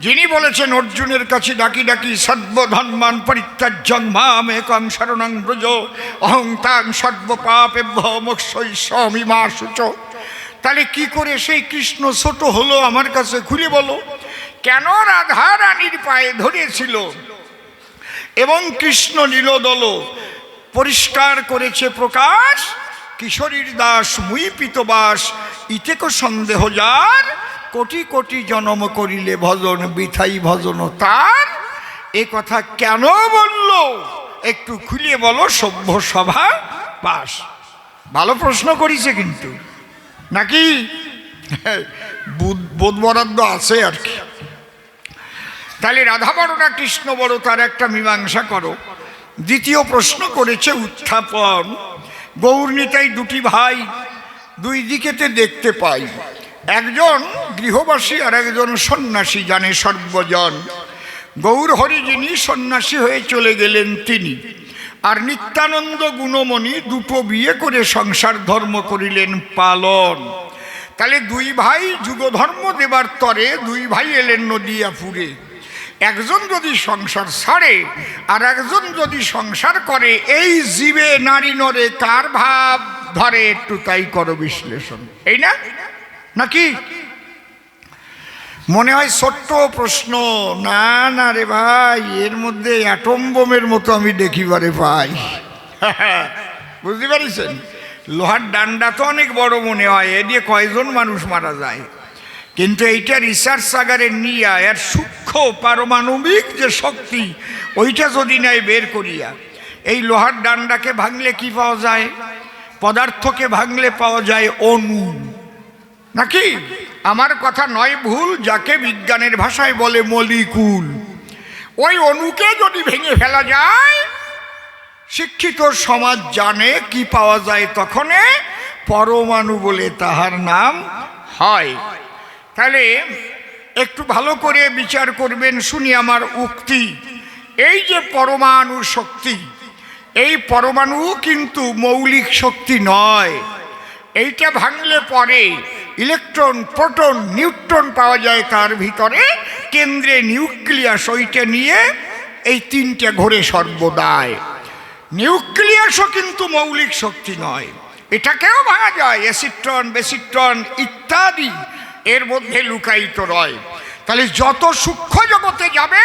যিনি বলেছেন অর্জুনের কাছে ডাকি ডাকি সর্বধর্মান পরিত্যাজ্যং মাম একং শরণং ব্রজ অহং তাং সর্বপাপেভ্যো মোক্ষয়িষ্যামি মা শুচ। তাহলে কি করে সেই কৃষ্ণ ছোট হলো আমার কাছে খুলে বলো? কেন রাধা রানীর পায়ে ধরেছিল এবং কৃষ্ণ নীলদল পরিষ্কার করেছে প্রকাশ, কিশোরীর দাস মুই পিতবাস, ইতেক সন্দেহ যার, কোটি কোটি জনম করিলে ভজন বিথাই ভজন তার। এ কথা কেন বলল একটু খুলে বলো, সভ্য সভা পাস। ভালো প্রশ্ন করেছে কিন্তু, নাকি বোধ বরাদ্দ আছে আর কি। তাহলে রাধা বড় না কৃষ্ণ বড়, তার একটা মীমাংসা করো। দ্বিতীয় প্রশ্ন করেছে উত্থাপন, গৌর নিতাই দুটি ভাই, দুই দিকেতে দেখতে পাই, একজন গৃহবাসী আর একজন সন্ন্যাসী, জানে সর্বজন। গৌর হরি যিনি সন্ন্যাসী হয়ে চলে গেলেন তিনি, আর নিত্যানন্দ গুণমণি দুটো বিয়ে করে সংসার ধর্ম করিলেন পালন। তাহলে দুই ভাই যুগধর্ম দেবার তরে দুই ভাই এলেন নদিয়াপুরে। একজন যদি সংসার ছাড়ে আর একজন যদি সংসার করে, এই জীবে নারী নরে কার ভাব ধরে? একটু তাই করো বিশ্লেষণ, এই না নাকি? মনে হয় ছোট্ট প্রশ্ন, না না রে ভাই, এর মধ্যে অ্যাটম বোমের মতো আমি দেখিবারে পাই। বুঝতে পারছেন? লোহার ডান্ডা তো অনেক বড় মনে হয়, এ দিয়ে কয়জন মানুষ মারা যায়, কিন্তু এইটা রিসার্চ আগারে নিয়ে এর সূক্ষ্ম পারমাণবিক যে শক্তি, ওইটা যদি নেয় বের করিয়া, এই লোহার ডান্ডাকে ভাঙলে কি পাওয়া যায়? পদার্থকে ভাঙলে পাওয়া যায় অণু, নাকি? আমার কথা নয় ভুল, যাকে বিজ্ঞানের ভাষায় বলে মলিকুল। ওই অণুকে যদি ভেঙে ফেলা যায়, শিক্ষিত সমাজ জানে কি পাওয়া যায়, তখন পরমাণু বলে তাহার নাম হয়। তাহলে একটু ভালো করে বিচার করবেন, শুনি আমার উক্তি। এই যে পরমাণু শক্তি, এই পরমাণু কিন্তু মৌলিক শক্তি নয়। এইটা ভাঙলে পরে ইলেকট্রন, প্রোটন, নিউট্রন পাওয়া যায় তার ভিতরে, কেন্দ্রে নিউক্লিয়াস, ওইটা নিয়ে এই তিনটে ঘোরে সর্বদাই। নিউক্লিয়াসও কিন্তু মৌলিক শক্তি নয়, এটাকেও ভাঙা যায়, অ্যাসিড্রন, বেসিড্রন ইত্যাদি এর মধ্যে লুকায়িত রয়। তাহলে যত সূক্ষ্ম জগতে যাবে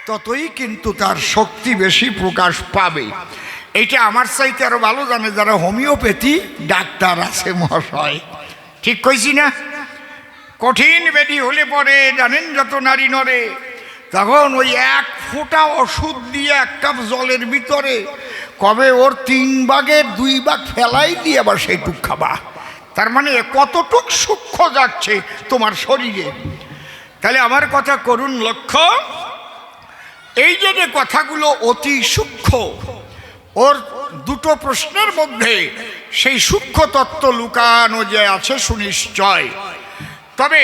ততই কিন্তু তার শক্তি বেশি প্রকাশ পাবে। এইটা আমার চাইতে আরো ভালো জানে যারা হোমিওপ্যাথি ডাক্তার আছে মহাশয়। ঠিক কইছি না? কঠিন ব্যাধি হলে পরে জানেন যত নারী নরে, তখন ওই এক ফোঁটা ওষুধ দিয়ে এক কাপ জলের ভিতরে কবে ওর 3 ভাগের 2 ভাগ ফেলাই দিয়ে আবার সেইটুক খাবা। তার মানে কতটুক সূক্ষ্ম যাচ্ছে তোমার শরীরে। তাহলে আমার কথা করুন লক্ষ্য, এই যে কথাগুলো অতি সূক্ষ্ম, ওর দুটো প্রশ্নের মধ্যে সেই সূক্ষ্ম তত্ত্ব লুকানো যে আছে সুনিশ্চয়। তবে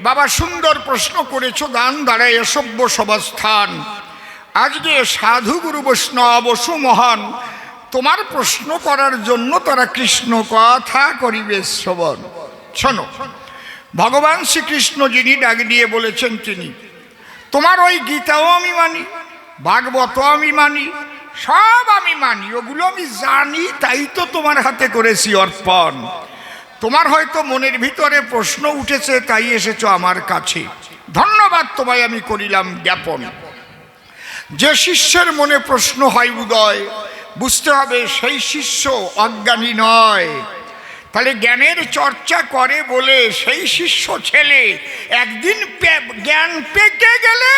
বাবা সুন্দর প্রশ্ন করেছ, দান দাঁড়ায় সভ্য সভাস্থান। আজকে সাধু গুরু বৈষ্ণব সুমহান তোমার প্রশ্ন করার জন্য তারা কৃষ্ণ কথা করিবে শ্রবণ। শোনো, ভগবান শ্রীকৃষ্ণ যিনি ডাক দিয়ে বলেছেন তিনি, তোমার ওই গীতাও আমি মানি, ভাগবত আমি মানি, সব আমি মানি, ওগুলো আমি জানি, তাই তো তোমার হাতে করেছি অর্পণ। তোমার হয়তো মনের ভিতরে প্রশ্ন উঠেছে, তাই এসেছো আমার কাছে, ধন্যবাদ তোমায় আমি করিলাম জ্ঞাপন। যে শিষ্যের মনে প্রশ্ন হয় উদয়, বুঝতে হবে সেই শিষ্য অজ্ঞানী নয়। তাহলে জ্ঞানের চর্চা করে বলে সেই শিষ্য ছেলে একদিন জ্ঞান পেকে গেলে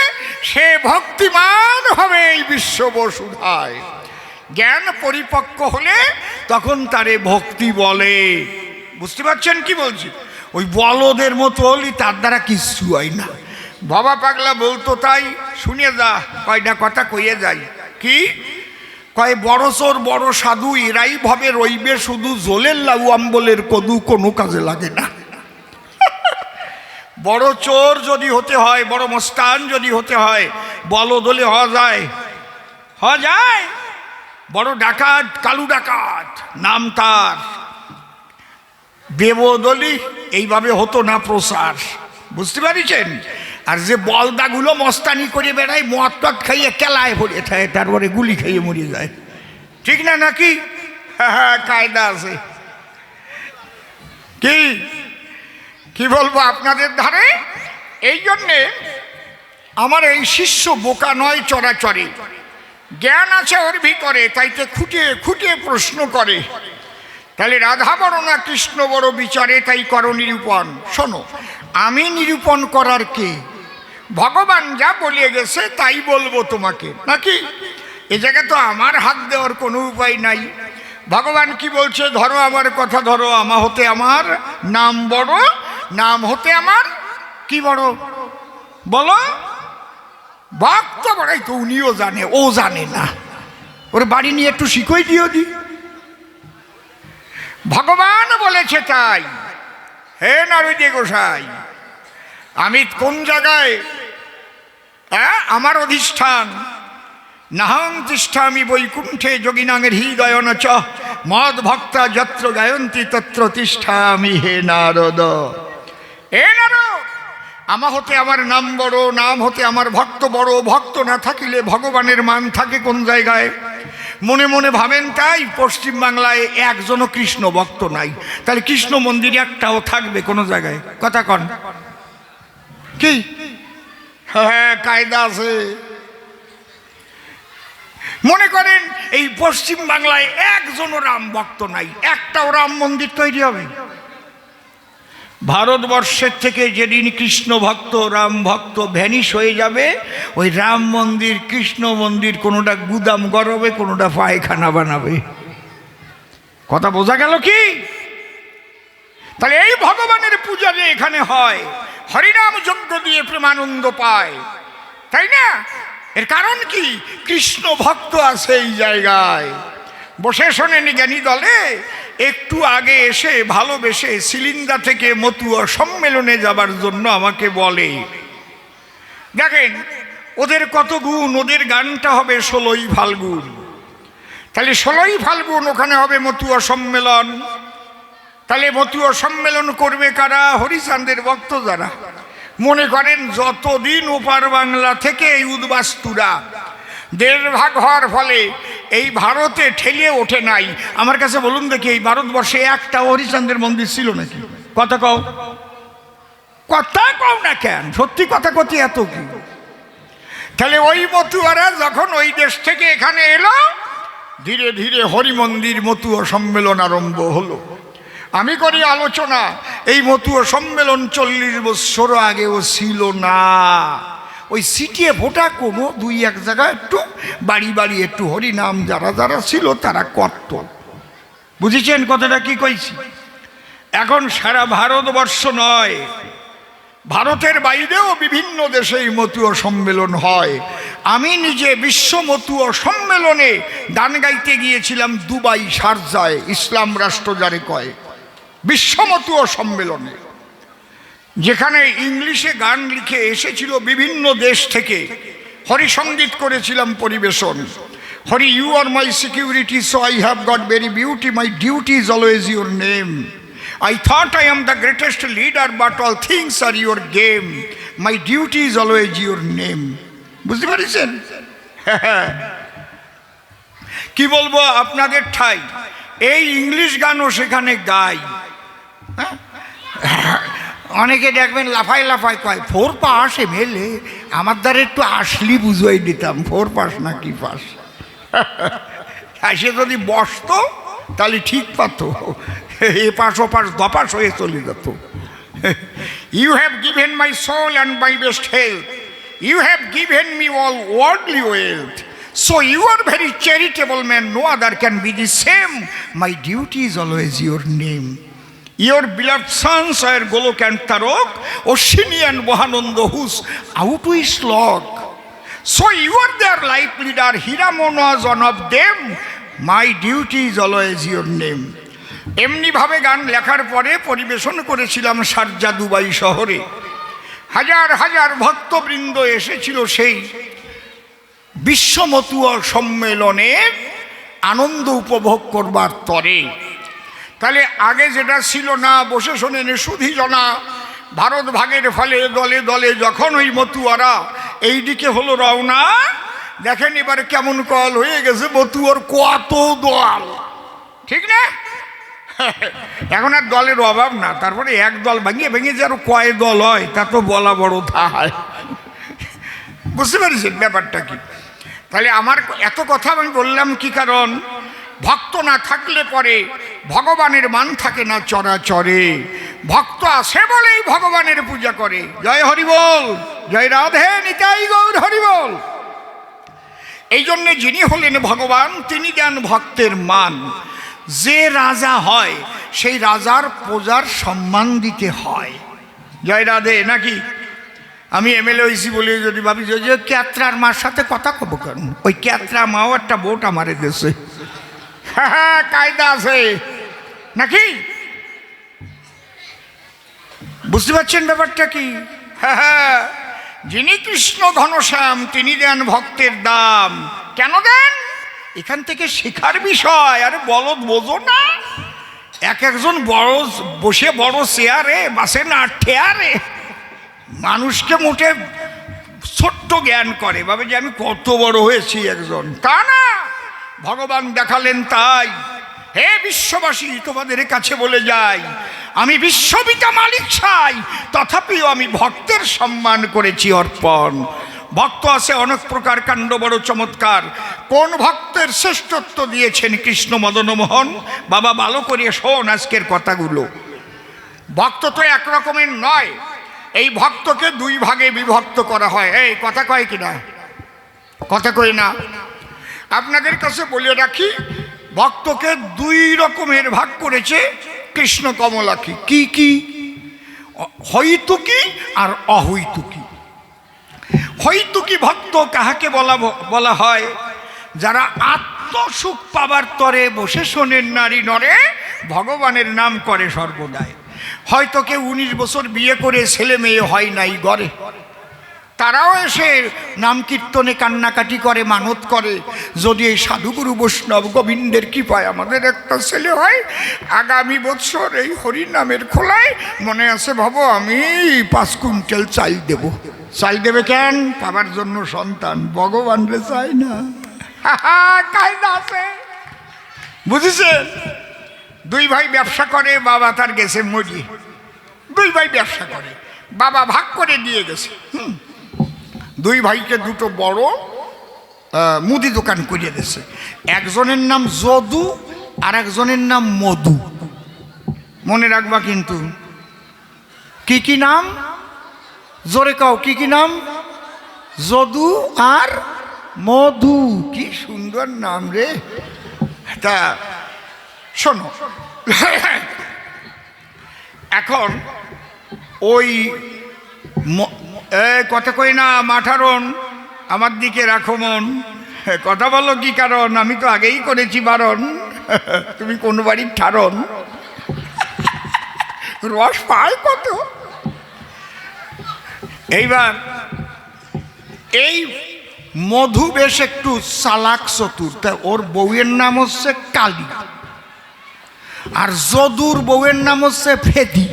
সে ভক্তিমান হবে এই বিশ্ব বসুধায়। জ্ঞান পরিপক্ক হলে তখন তারে ভক্তি বলে। বুঝতে পারছেন কি বলছি? ওই বলদের মতো হলি তার দ্বারা কিচ্ছু হয় না। বাবা পাগলা বলতো তাই, শুনে যা, কয়টা কথা কইয়ে যাই। কি কয়? বড় চোর বড় সাধু এরাই ভাবে রইবে শুধু, জলের লাউ আম্বলের কদু কোনো কাজে লাগে না। বড় চোর যদি হতে হয়, বড় মস্তান যদি হতে হয়, বলদ হলে হওয়া যায়? হওয়া যায়? বড় ডাকাত, কালু ডাকাত নাম তার, বেবদলি এইভাবে হতো না প্রসার। বুঝতে পারিছেন? আর যে বলদাগুলো মস্তানি করে বেড়ায়, মদ টদ খাইয়ে কেলায় পড়ে থাকে, তারপরে গুলি খাইয়ে মরে যায়। ঠিক না নাকি? হ্যাঁ, কায়দা আছে। কি কি বলবো আপনাদের ধারে? এই জন্যে আমার এই শিষ্য বোকা নয় চরাচরে, জ্ঞান আছে ওর ভিতরে, তাইতে খুঁটিয়ে খুঁটিয়ে প্রশ্ন করে। তাহলে রাধা বড় না কৃষ্ণ বড় বিচারে তাই করো নিরূপণ। শোনো, আমি নিরূপণ করার কে? ভগবান যা বলিয়ে গেছে তাই বলবো তোমাকে, নাকি? এ জায়গায় তো আমার হাত দেওয়ার কোনো উপায় নাই। ভগবান কি বলছে? ধরো আমার কথা, ধরো, আমা হতে আমার নাম বড়, নাম হতে আমার কি বড় বলো? ভক্ত বড়াই তো উনিও জানে, ও জানে না। ওর বাড়ি নিয়ে একটু শিখই দিও দি। ভগবান বলেছে তাই। হে নারদ গোসাই, আমি কোন জায়গায় আমার অধিষ্ঠান? নাহং তিষ্ঠামি বৈকুণ্ঠে যোগিনাঙের হৃদয়ন চ মদ ভক্তা যত্র গায়ন্তী তত্র তিষ্ঠামি। হে নারদ, হে নারদ, আমা হতে আমার নাম বড়, নাম হতে আমার ভক্ত বড়। ভক্ত না থাকিলে ভগবানের মান থাকে কোন জায়গায়? মনে মনে ভাবেন তাই পশ্চিম বাংলায় একজনও কৃষ্ণ ভক্ত নাই। তাহলে কৃষ্ণ মন্দির একটাও থাকবে কোন জায়গায়? কথা কন কি? হ্যাঁ, কায়দা আছে। মনে করেন এই পশ্চিম বাংলায় একজনও রাম ভক্ত নাই, একটাও রাম মন্দির তৈরি হবে? ভারতবর্ষের থেকে যেদিন কৃষ্ণ ভক্ত রাম ভক্ত ভ্যানিশ হয়ে যাবে, ওই রাম মন্দির কৃষ্ণ মন্দির কোনোটা গুদাম গড়াবে, কোনোটা পায়খানা বানাবে। কথা বোঝা গেল কি? তাহলে এই ভগবানের পূজা যে এখানে হয়, হরিনাম যজ্ঞ দিয়ে প্রেমানন্দ পায়, তাই না? এর কারণ কি? কৃষ্ণ ভক্ত আছে এই জায়গায়। বসে শোনেন জ্ঞানী দলে, একটু আগে এসে ভালোবেসে সিলিন্দা থেকে মতুয়া সম্মেলনে যাবার জন্য আমাকে বলে। দেখেন ওদের কত গুণ, ওদের গানটা হবে 16ই ফাল্গুন। তাহলে 16ই ফাল্গুন ওখানে হবে মতুয়া সম্মেলন। তাহলে মতুয়া সম্মেলন করবে কারা? হরিচাঁদের ভক্ত যারা। মনে করেন যতদিন ওপার বাংলা থেকে এই উদ্বাস্তুরা দেড় ভাগ হওয়ার ফলে এই ভারতে ঠেলিয়ে ওঠে নাই, আমার কাছে বলুন দেখি, এই ভারতবর্ষে একটা হরিচাঁদের মন্দির ছিল নাকি? কথা কও, কথা কও না কেন? সত্যি কথা কতি এত কি? তাহলে ওই মতুয়ারা যখন ওই দেশ থেকে এখানে এলো, ধীরে ধীরে হরিমন্দির মতুয়া সম্মেলন আরম্ভ হলো। আমি করি আলোচনা, এই মতুয়া সম্মেলন 40 বছর আগেও ছিল না। ওই সিটিয়ে ভোটা কোনো দুই এক জায়গায় একটু বাড়ি বাড়ি একটু হরিনাম যারা যারা ছিল তারা করত। বুঝেছেন কথাটা কি কইছি? এখন সারা ভারতবর্ষ নয়, ভারতের বাইরেও বিভিন্ন দেশে এই মতুয়া সম্মেলন হয়। আমি নিজে বিশ্ব মতুয়া সম্মেলনে গান গাইতে গিয়েছিলাম দুবাই, শারজায়, ইসলাম রাষ্ট্র যারে কয়, বিশ্ব মতুয়া সম্মেলনে, যেখানে ইংলিশে গান লিখে এসেছিল বিভিন্ন দেশ থেকে। হরিসঙ্গীত করেছিলাম পরিবেশন। Hari, you are my security, so I have got very beauty, my duty is always your name. I thought I am the greatest leader, but all things are your game. My duty is always your name. বুঝতে পারছেন? কি বলবো আপনাদের ঠাই, এই English গানও সেখানে গাই। অনেকে দেখবেন লাফাই লাফাই কয় 4 পাস এমএলএ, আমার দ্বারা একটু আসলি বুঝাই দিতাম 4 পাস না কি পাস। সে যদি বসতো তাহলে ঠিক পাতো, এ পাশ ও পাশ দপাস হয়ে চলে যেত। You have given my soul and my best health, you have given me all worldly wealth, so you are very charitable man, no other can be the same, my duty is always your name. Your beloved sons are Golok and Tarok, Oshini and Bohananda, whose out we slog. So you are their life leader, Hiramon was one of them, my duty is always your name. এমনি ভাবে গান লেখার পরে পরিবেশন করেছিলাম Sharjah, Dubai শহরে। হাজার হাজার ভক্তবৃন্দ এসেছিল সেই বিশ্ব মতুয়া সম্মেলনে আনন্দ উপভোগ করবার তরে। তাহলে আগে যেটা ছিল না, বসে শোনেন সুধী জনা, ভারত ভাগের ফলে দলে দলে যখন ওই মতুয়ারা এই দিকে হলো রওনা, দেখেন এবার কেমন কল হয়ে গেছে, মতুয়ার কত দল, ঠিক না? এখন আর দলের অভাব না, তারপরে এক দল ভেঙে ভেঙে যে আরো কয় দল হয় তা তো বলা বড় থায়। বুঝতে পারছেন ব্যাপারটা কি? তাহলে আমার এত কথা আমি বললাম কি কারণ, ভক্ত না থাকলে পরে ভগবানের মান থাকে না চরাচরে। ভক্ত আছে বলেই ভগবানের পূজা করে। জয় হরি বল, জয় রাধে নিতাই গৌর হরি বল। এই জন্যে যিনি হলেন ভগবান, তিনি দেন ভক্তের মান। যে রাজা হয় সেই রাজার প্রজার সম্মান দিতে হয়। জয় রাধে নাকি? আমি এমএলএ হয়েছি বলে যদি ভাবি যে ক্যাত্রার মার সাথে কথা কব কেন, ওই ক্যাত্রা মাও একটা বোট আমারে দেশে, হ্যাঁ কায়দা আছে নাকি? বুঝতে পারছেন ব্যাপারটা কি? হ্যাঁ, যিনি কৃষ্ণ ঘনশ্যাম তিনি দেন ভক্তের দাম। কেন দেন? এখান থেকে শেখার বিষয়। আরে বলদ বোঝো না, এক একজন বড় বসে বড় চেয়ারে বাসে না ঠেয়ারে মানুষকে মোটে ছোট্ট জ্ঞান করে, ভাবে যে আমি কত বড় হয়েছি একজন, তা না। ভগবান দেখালেন তাই। হে বিশ্ববাসী, তোমাদের কাছে বলে যাই, আমি বিশ্ববিতা মালিক চাই, তথাপিও আমি ভক্তের সম্মান করেছি অর্পণ। ভক্ত আছে অনেক প্রকার, কাণ্ড বড় চমৎকার। কোন ভক্তের শ্রেষ্ঠত্ব দিয়েছেন কৃষ্ণ মদন মোহন? বাবা ভালো করে শোন আজকের কথাগুলো। ভক্ত তো এক রকমের নয়, এই ভক্তকে দুই ভাগে বিভক্ত করা হয়। এই কথা কয় কিনা? কথা কই না? আপনাদের কাছে বলে রাখি, ভক্তকে দুই রকমের ভাগ করেছে কৃষ্ণ কমলাক্ষী। কি কি? হইতুকি আর অহৈতুকি। হইতুকি ভক্ত কাহাকে বলা হয়? যারা আত্মসুখ পাবার তরে বসে শোনেন নারী নরে, ভগবানের নাম করে সর্বদাই। হয়তো কেউ 19 বছর বিয়ে করে ছেলে মেয়ে হয় নাই গড়ে, তারাও এসে নাম কীর্তনে কান্নাকাটি করে, মানত করে, যদি এই সাধুগুরু বৈষ্ণব গোবিন্দের কৃপায় আমাদের একটা ছেলে হয়, আগামী বছর এই হরি নামের খোলায় মনে আছে ভাবো আমি 5 কুইন্টাল চাল দেব। চাল দেবে কেন? পাবার জন্য সন্তান। ভগবান রে চাই না, কায়দা আছে। বুঝেছেন? দুই ভাই ব্যবসা করে, বাবা তার গেছে মরি। দুই ভাই ব্যবসা করে, বাবা ভাগ করে দিয়ে গেছে। দুই ভাইকে দুটো বড় মুদি দোকান করিয়ে দিয়েছে। একজনের নাম যদু আর একজনের নাম মধু। মনে রাখবা কিন্তু। কি কি নাম? জোরে কাও, কি কি নাম? যদু আর মধু। কি সুন্দর নাম রে। তা শোনো, এখন ওই কথা কই না মাঠারণ, আমার দিকে রাখো মন। কথা বলো কি কারণ? আমি তো আগেই করেছি বারণ। তুমি কোন বাড়ির ঠারণ? রস পায় কত। এইবার এই মধু বেশ একটু চালাক চতুর, তা ওর বউয়ের নাম হচ্ছে কালী, আর যদুর বউয়ের নাম হচ্ছে ফেদি।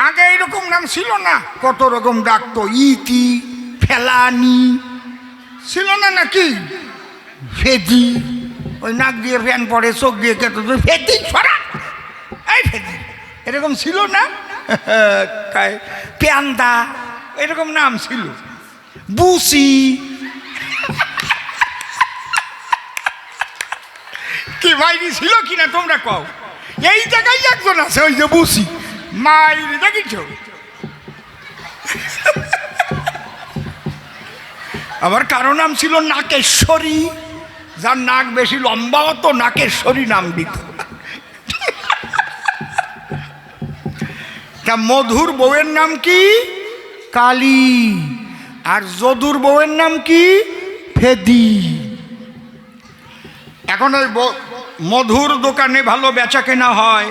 আগে এইরকম নাম ছিল না, কত রকম ডাকতো, ইতি, ফেলানি ছিল না নাকি? ফেদি, ওই নাক দিয়ে ফ্যান পড়ে, চোখ দিয়ে কেটে ফেদি, সরা এই ফেদি, এরকম ছিল না? প্যান্দা, এরকম নাম ছিল। বুসি, কি মাইরি ছিল কিনা তোমরা কও? এই জায়গায় একজন আছে, ওই যে বুসি মাইরি, দেখিছ? আবার কারো নাম ছিল নাকেশ্বরী, যার নাক বেশি লম্বা হতো নাকেশ্বরী নাম দিত। তা মধুর বউয়ের নাম কি? কালী। আর যদুর বউয়ের নাম কি? ফেদি। এখন ওই মধুর দোকানে ভালো বেচা কেনা হয়,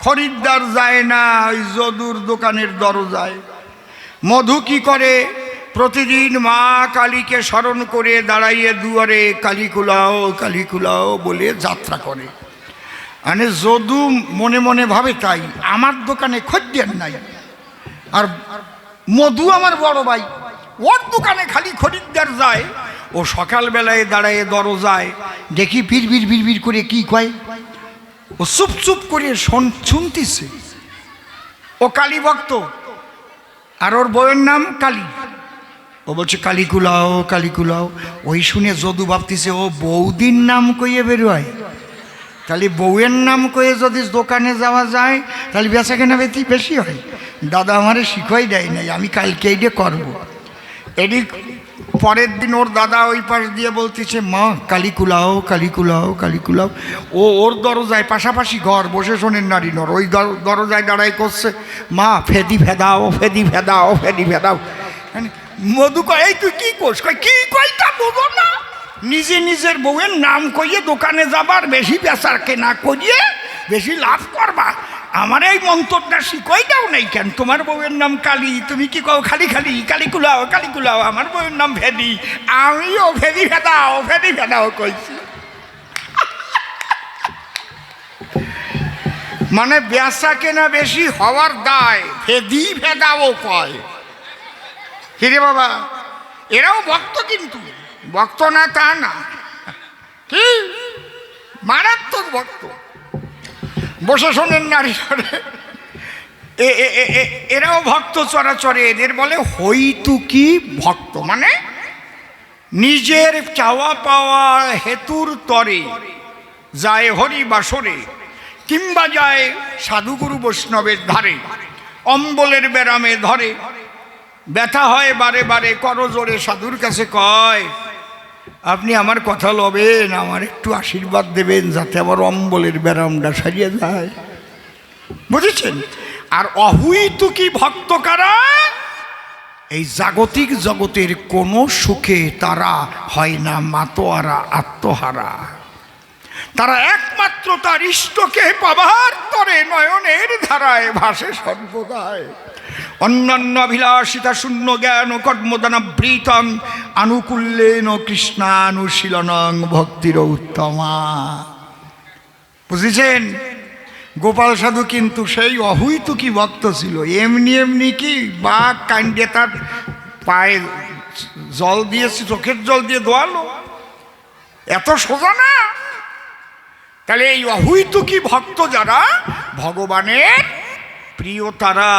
খরিদ্দার যায় না ওই যদুর দোকানের দরজায়। মধু কি করে? প্রতিদিন মা কালীকে স্মরণ করে দাঁড়াইয়ে দুয়ারে কালী কুলাও কালী কুলাও বলে যাত্রা করে। মানে যদু মনে মনে ভাবে তাই আমার দোকানে খদ্দের নাই, আর মধু আমার বড় ভাই, ওর দোকানে খালি খরিদ্দার যায়। ও সকালবেলায় দাঁড়ায় দরজায়, দেখি বিড়বিড় বিড়বিড় করে কি কয়। ও চুপ চুপ করে শুনতেছে। ও কালী ভক্ত, আর ওর বউয়ের নাম কালী। ও বলছে কালী কুলাও কালী কুলাও। ওই শুনে যদু ভাবতেছে ও বৌদির নাম কইয়ে বেরোয়, তাহলে বউয়ের নাম কয়ে যদি দোকানে যাওয়া যায় তাহলে বেচা কেনা বেশি হয়। দাদা আমারে শিখাই দেয় নাই, আমি কালকে এইটা করবো। এদিক পরের দিন ওর দাদা ওই পাশ দিয়ে বলতেছে মা কালী কুলাও কালী কুলাও কালী কুলাও। ও ওর দরজায়, পাশাপাশি ঘর, বসে শোনেন নারী নর, ওই দরজায় দাঁড়াই করছে মা ফেদি ফেদাও ফেদি ফেদাও ফেদি ফেদাও। মধু কয় এই তুই কি করছ? কয় কি কয়টা বোঝো না, নিজে নিজের বউয়ের নাম কইয়ে দোকানে যাবার, বেশি বেচার কেনা করিয়ে বেশি লাভ করবা। আমার এই মন্ত্রটা শিখই দাও নাই কেন? তোমার বউয়ের নাম কালী, তুমি কি কও খালি খালি কালী কুলাও কালী কুলাও? আমার বউয়ের নাম ভেদি, আমিও ভেদি ভেদাও ভেদি ভেদাও কইছি। মানে বেচা কেনা বেশি হওয়ার দায় ভেদি ভেদাও কয়। হিরে বাবা, এরাও ভক্ত, কিন্তু ভক্ত না তা না, কি মারাত্মক ভক্ত। বসে শোনেন নারী, এরাও ভক্ত চরাচরে। এদের বলে হইতুকি ভক্ত, মানে নিজের চাওয়া পাওয়া হেতুর তরে যায় হরি বাসরে, কিংবা যায় সাধুগুরু বৈষ্ণবের ধারে, অম্বলের ব্যারামে ধরে, ব্যথা হয় বারে বারে করজোরে সাধুর কাছে কয় আপনি আমার কথা লবেন, আমার একটু আশীর্বাদ দেবেন যাতে আমার অম্বলের ব্যারামটা সারিয়ে যায়। বুঝেছেন? আর অহুইতুকি ভক্ত কারা? এই জাগতিক জগতের কোনো সুখে তারা হয় না মাতোয়ারা আত্মহারা, তারা একমাত্র তার ইষ্টকে পাবার তরে নয়নের ধারায় ভাসে সর্বদায়। অন্যান্য অভিলাষিতা শূন্য জ্ঞান কর্মদানাবৃতং আনুকূল্যেন কৃষ্ণানুশীলনং ভক্তির উত্তমা। বুঝেছেন? গোপাল সাধু কিন্তু সেই অহুইতুকি ভক্ত ছিল। এমনি এমনি কি বাঘ কাণ্ডে তার পায়ে জল দিয়েছে, চোখের জল দিয়ে দোয়ালো, এত সোজা না। তাহলে এই অহুইতুকি ভক্ত যারা ভগবানের প্রিয়, তারা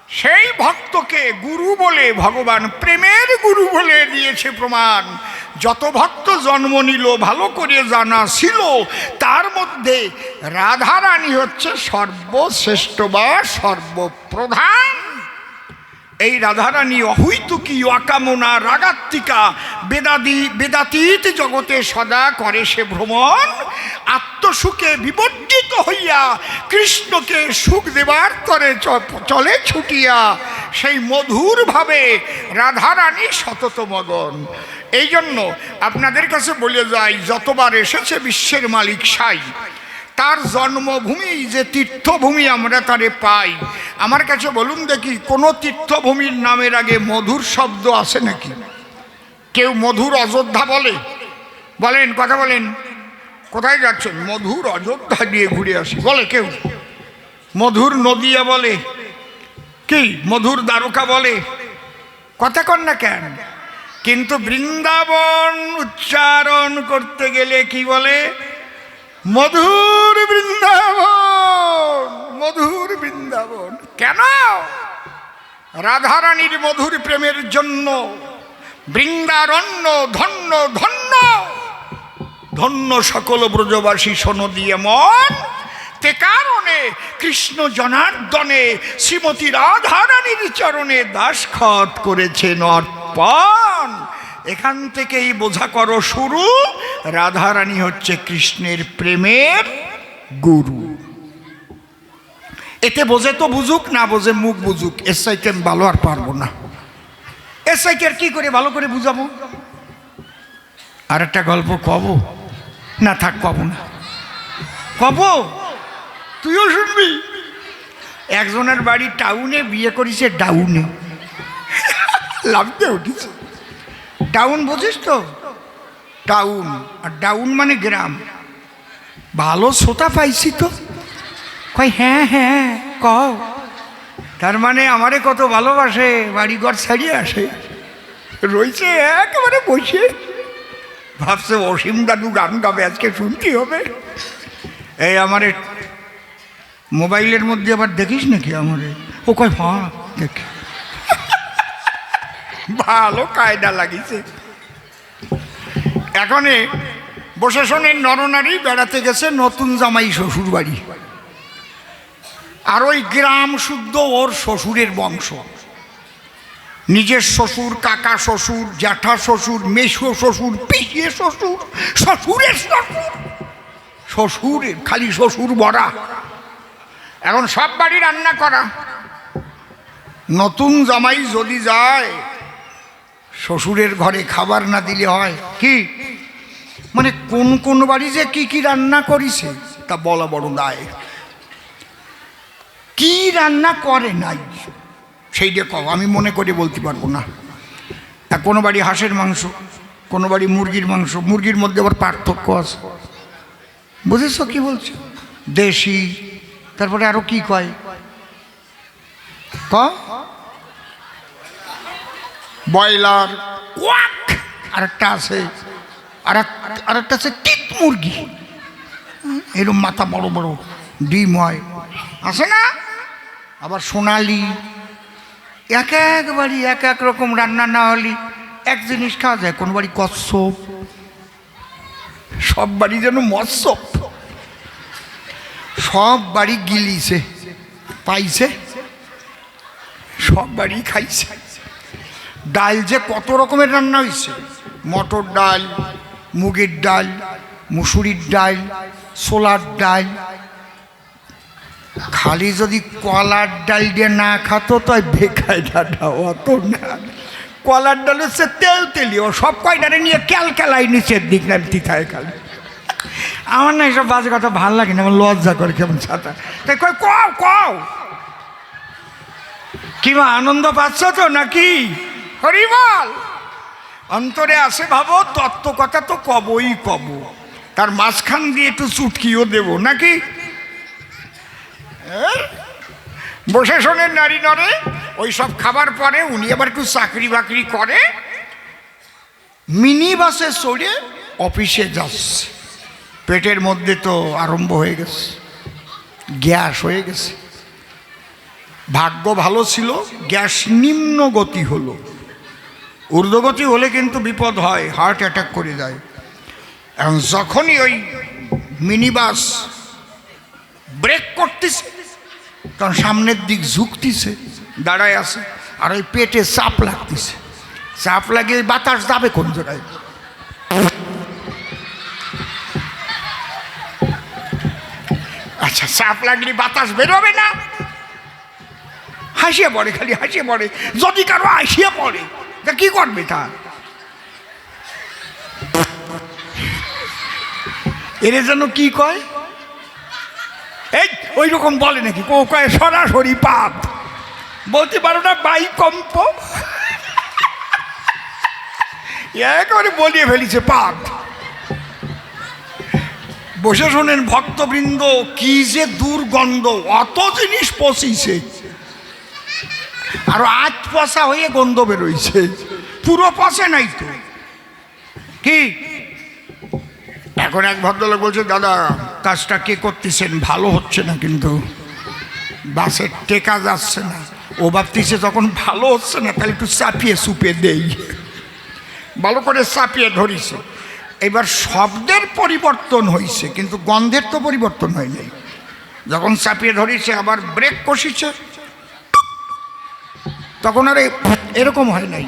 সেই ভক্তকে গুরু বলে ভগবান প্রেমের গুরু বলে দিয়েছে প্রমাণ। যত ভক্ত জন্ম নিল ভালো করে জানা ছিল, তার মধ্যে রাধারানী হচ্ছে সর্বশ্রেষ্ঠ বা সর্বপ্রধান। এই রাধারানী অহৈতুকী অকামনা রাগাত্মিকা, বেদাতীত জগতে সদা করে সে ভ্রমণ। আত্মসুখে বিবর্জিত হইয়া কৃষ্ণকে সুখ দেবার তরে চলে ছুটিয়া, সেই মধুর ভাবে রাধারানী সতত মগন। এই জন্য আপনাদের কাছে বলে যাই, যতবার এসেছে বিশ্বের মালিক সাই, তার জন্মভূমি যে তীর্থভূমি আমরা তারে পাই। আমার কাছে বলুন দেখি, কোনো তীর্থভূমির নামের আগে মধুর শব্দ আছে নাকি? কেউ মধুর অযোধ্যা বলে? বলেন, কথা বলেন। কোথায় যাচ্ছেন? মধুর অযোধ্যা দিয়ে ঘুরে আসি বলে কেউ। মধুর নদিয়া বলে, কি মধুর দ্বারকা বলে, কথা কন না কেন? কিন্তু বৃন্দাবন উচ্চারণ করতে গেলে কি বলে? মধুর বৃন্দাবন, মধুর বৃন্দাবন। কেন? রাধারানীর মধুর প্রেমের জন্য বৃন্দারণ্য ধন্য ধন্য ধন্য সকল ব্রজবাসী শোনো দিয়ে মন। তে কারণে কৃষ্ণ জনার্দনে শ্রীমতী রাধারানীর চরণে দাসখত করেছেন অর্পণ। এখান থেকেই বোঝা করো শুরু, রাধারানী হচ্ছে কৃষ্ণের প্রেমের গুরু। এতে বোঝে তো বুঝুক, না বোঝে মুখ বুঝুক, এর চাইতে আমি ভালো আর পারবো না। এর চাইতে আর কি করে ভালো করে বুঝাবো? আর একটা গল্প কব না? থাক, কব না। কব, তুইও শুনবি। একজনের বাড়ি টাউনে, বিয়ে করেছে ডাউনে। লাভতে উঠেছে। টাউন বুঝিস তো? টাউন, আর ডাউন মানে গ্রাম। ভালো শ্রোতা পাইছি তো। কই হ্যাঁ হ্যাঁ কও। তার মানে আমারে কত ভালোবাসে, বাড়িঘর ছাড়িয়ে আসে, রয়েছে একেবারে বসে। ভাবছে অসীম দাদু গান গাবে, আজকে শুনতে হবে। এই আমারে মোবাইলের মধ্যে আবার দেখিস নাকি আমারে? ও কয় হ্যাঁ দেখি। ভালো কায়দা লাগিছে। এখনে বসে শোনেন, নরনারী বেড়াতে গেছে নতুন জামাই শ্বশুর বাড়ি। আর ওই গ্রাম শুদ্ধ ওর শ্বশুরের বংশ। নিজের শ্বশুর, কাকা শ্বশুর, জ্যাঠা শ্বশুর, মেসো শ্বশুর, পিসিয়ে শ্বশুর, শ্বশুরের শ্বশুর, শ্বশুরের খালি শ্বশুর বড়া। এখন সব বাড়ি রান্না করা। নতুন জামাই যদি যায়, শ্বশুরের ঘরে খাবার না দিলে হয় কি? মানে কোন কোন বাড়ি যে কি কি রান্না করিছে তা বলা বড় দায়। কি রান্না করে নাই সেইটা কও, আমি মনে করে বলতে পারবো না। কোনো বাড়ি হাঁসের মাংস, কোনো বাড়ি মুরগির মাংস। মুরগির মধ্যে আবার পার্থক্য আছে, বুঝেছ কি বলছো? দেশি, তারপরে আরো কি কয় ব্রয়লার, কোয়াক, আরেকটা আছে, আরেকটা আছে টিপ মুরগি, এরকম মাথা বড় বড়, ডিম হয়, আছে না? আবার সোনালি। এক এক বাড়ি এক এক রকম রান্না না হলে এক জিনিস খাওয়া যায়। কোন বাড়ি কচ্ছপ, সব বাড়ি যেন মৎস্যপ। সব বাড়ি গিলিছে, পাইছে, সব বাড়ি খাইছে। ডাল যে কত রকমের রান্না হয়েছে, মটর ডাল, মুগের ডাল, মুসুরির ডাল, ছোলার ডাল। খালি যদি কলার ডাল দিয়ে না খাতো তো বেকায় ডাটা অত না। কলার ডাল হচ্ছে তেল তেলি, ও সব কয়টারে নিয়ে ক্যালকেলাই নিচের দিক নামতে থাকে খালি। আমার না এইসব বাজে কথা ভাল লাগে না, আমার লজ্জা করে কেমন ছাতা। তাই কয় কও কও, কিংবা আনন্দ পাচ্ছ তো নাকি? হরিবল অন্তরে আসে ভাবো, তত্ত্ব কথা তো কবই কব, তার মাঝখান দিয়ে একটু চুটকিও দেব নাকি? বসে শোনেন নারী নরে। ওই সব খাবার পরে উনি আবার একটু চাকরি বাকরি করে, মিনি বাসে চড়ে অফিসে যাচ্ছে। পেটের মধ্যে তো আরম্ভ হয়ে গেছে, গ্যাস হয়ে গেছে। ভাগ্য ভালো ছিল, গ্যাস নিম্ন গতি হলো। ঊর্ধ্বগতি হলে কিন্তু বিপদ হয়, হার্ট অ্যাটাক করে যায়। এবং যখনই ওই মিনি বাস ব্রেক করতেছে তখন সামনের দিক ঝুঁকতেছে, দাঁড়ায় আছে, আর ওই পেটে চাপ লাগতেছে। চাপ লাগিয়ে বাতাস যাবে কোন জায়গায়? আচ্ছা, চাপ লাগলে বাতাস বেরোবে না, হাসিয়ে পড়ে, খালি হাসিয়ে পড়ে। যদি কারো হাসিয়ে পড়ে তা কি করবে? তা এর যেন কি কয়, এই ওই রকম বলে নাকি, কেউ কয় সরাসরি পাপ, বলতে পারো না বাইকম্প, একেবারে বলিয়ে ফেলিছে পাপ। বসে শোনেন ভক্তবৃন্দ, কি যে দুর্গন্ধ, অত জিনিস পচিছে, আরো আজ পচা হয়ে গন্ধ বেরোইছে, পুরো পচে নাই তো। কি এখন এক ভদ্রলোক বলছে, দাদা কাজটা কে করতেছেন, ভালো হচ্ছে না, কিন্তু বাসের টেকা যাচ্ছে না। ও ভাবতেছে যখন ভালো হচ্ছে না তাহলে একটু চাপিয়ে চুপে দেই, ভালো করে চাপিয়ে ধরিছে। এবার শব্দের পরিবর্তন হয়েছে কিন্তু গন্ধের তো পরিবর্তন হয়নি। যখন চাপিয়ে ধরিছে আবার ব্রেক কষিছে, তখন আর এরকম হয় নাই।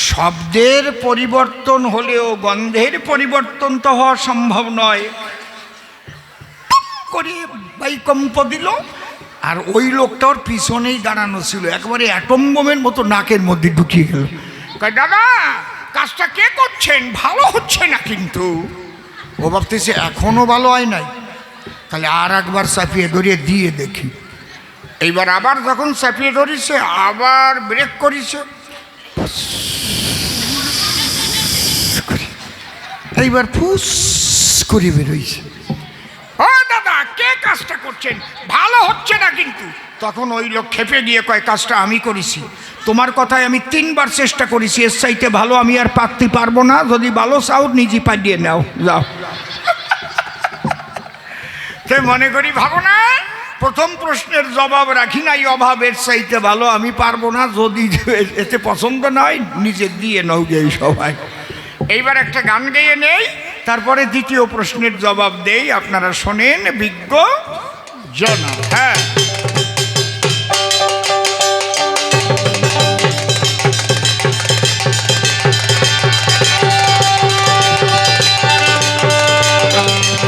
শব্দের পরিবর্তন হলেও গন্ধের পরিবর্তন তো হওয়া সম্ভব নয়। করে বাইকম্প দিল, আর ওই লোকটা ওর পিছনেই দাঁড়ানো ছিল, একেবারে অ্যাটম বোমের মতো নাকের মধ্যে ঢুকিয়ে গেল। দাদা কাজটা কে করছেন, ভালো হচ্ছে না কিন্তু। ও ভাবতেছে এখনো ভালো হয় নাই, তাহলে আর একবার চাপিয়ে ধরিয়ে দিয়ে দেখি। এইবার আবার যখন চাপিয়ে ধরিছে আবার ব্রেক করেছে, এইবার ফুস করে বেরোইছে। ও দাদা কে কাজটা করছেন, ভালো হচ্ছে না কিন্তু। তখন ওই লোক খেপে গিয়ে কয়, কাজটা আমি করেছি, তোমার কথায় আমি 3 বার চেষ্টা করেছি, এর চাইতে ভালো আমি আর পারতে পারবো না, যদি ভালো চাও নিজে পাঠিয়ে নাও, যাও। তাই মনে করি ভাবো না, প্রথম প্রশ্নের জবাব রাখি নাই, অভাবের চাইতে ভালো আমি পারবো না, যদি এতে পছন্দ নয় নিজে দিয়ে নাও গেই সবাই। এইবার একটা গান গেয়ে নেই, তারপরে দ্বিতীয় প্রশ্নের জবাব দেই, আপনারা শোনেন বিজ্ঞ জন। হ্যাঁ,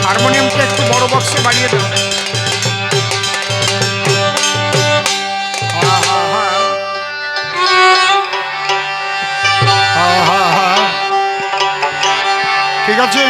হারমোনিয়ামটা একটু বড় বক্সে বাড়িয়ে দাও। ঠিক আছে।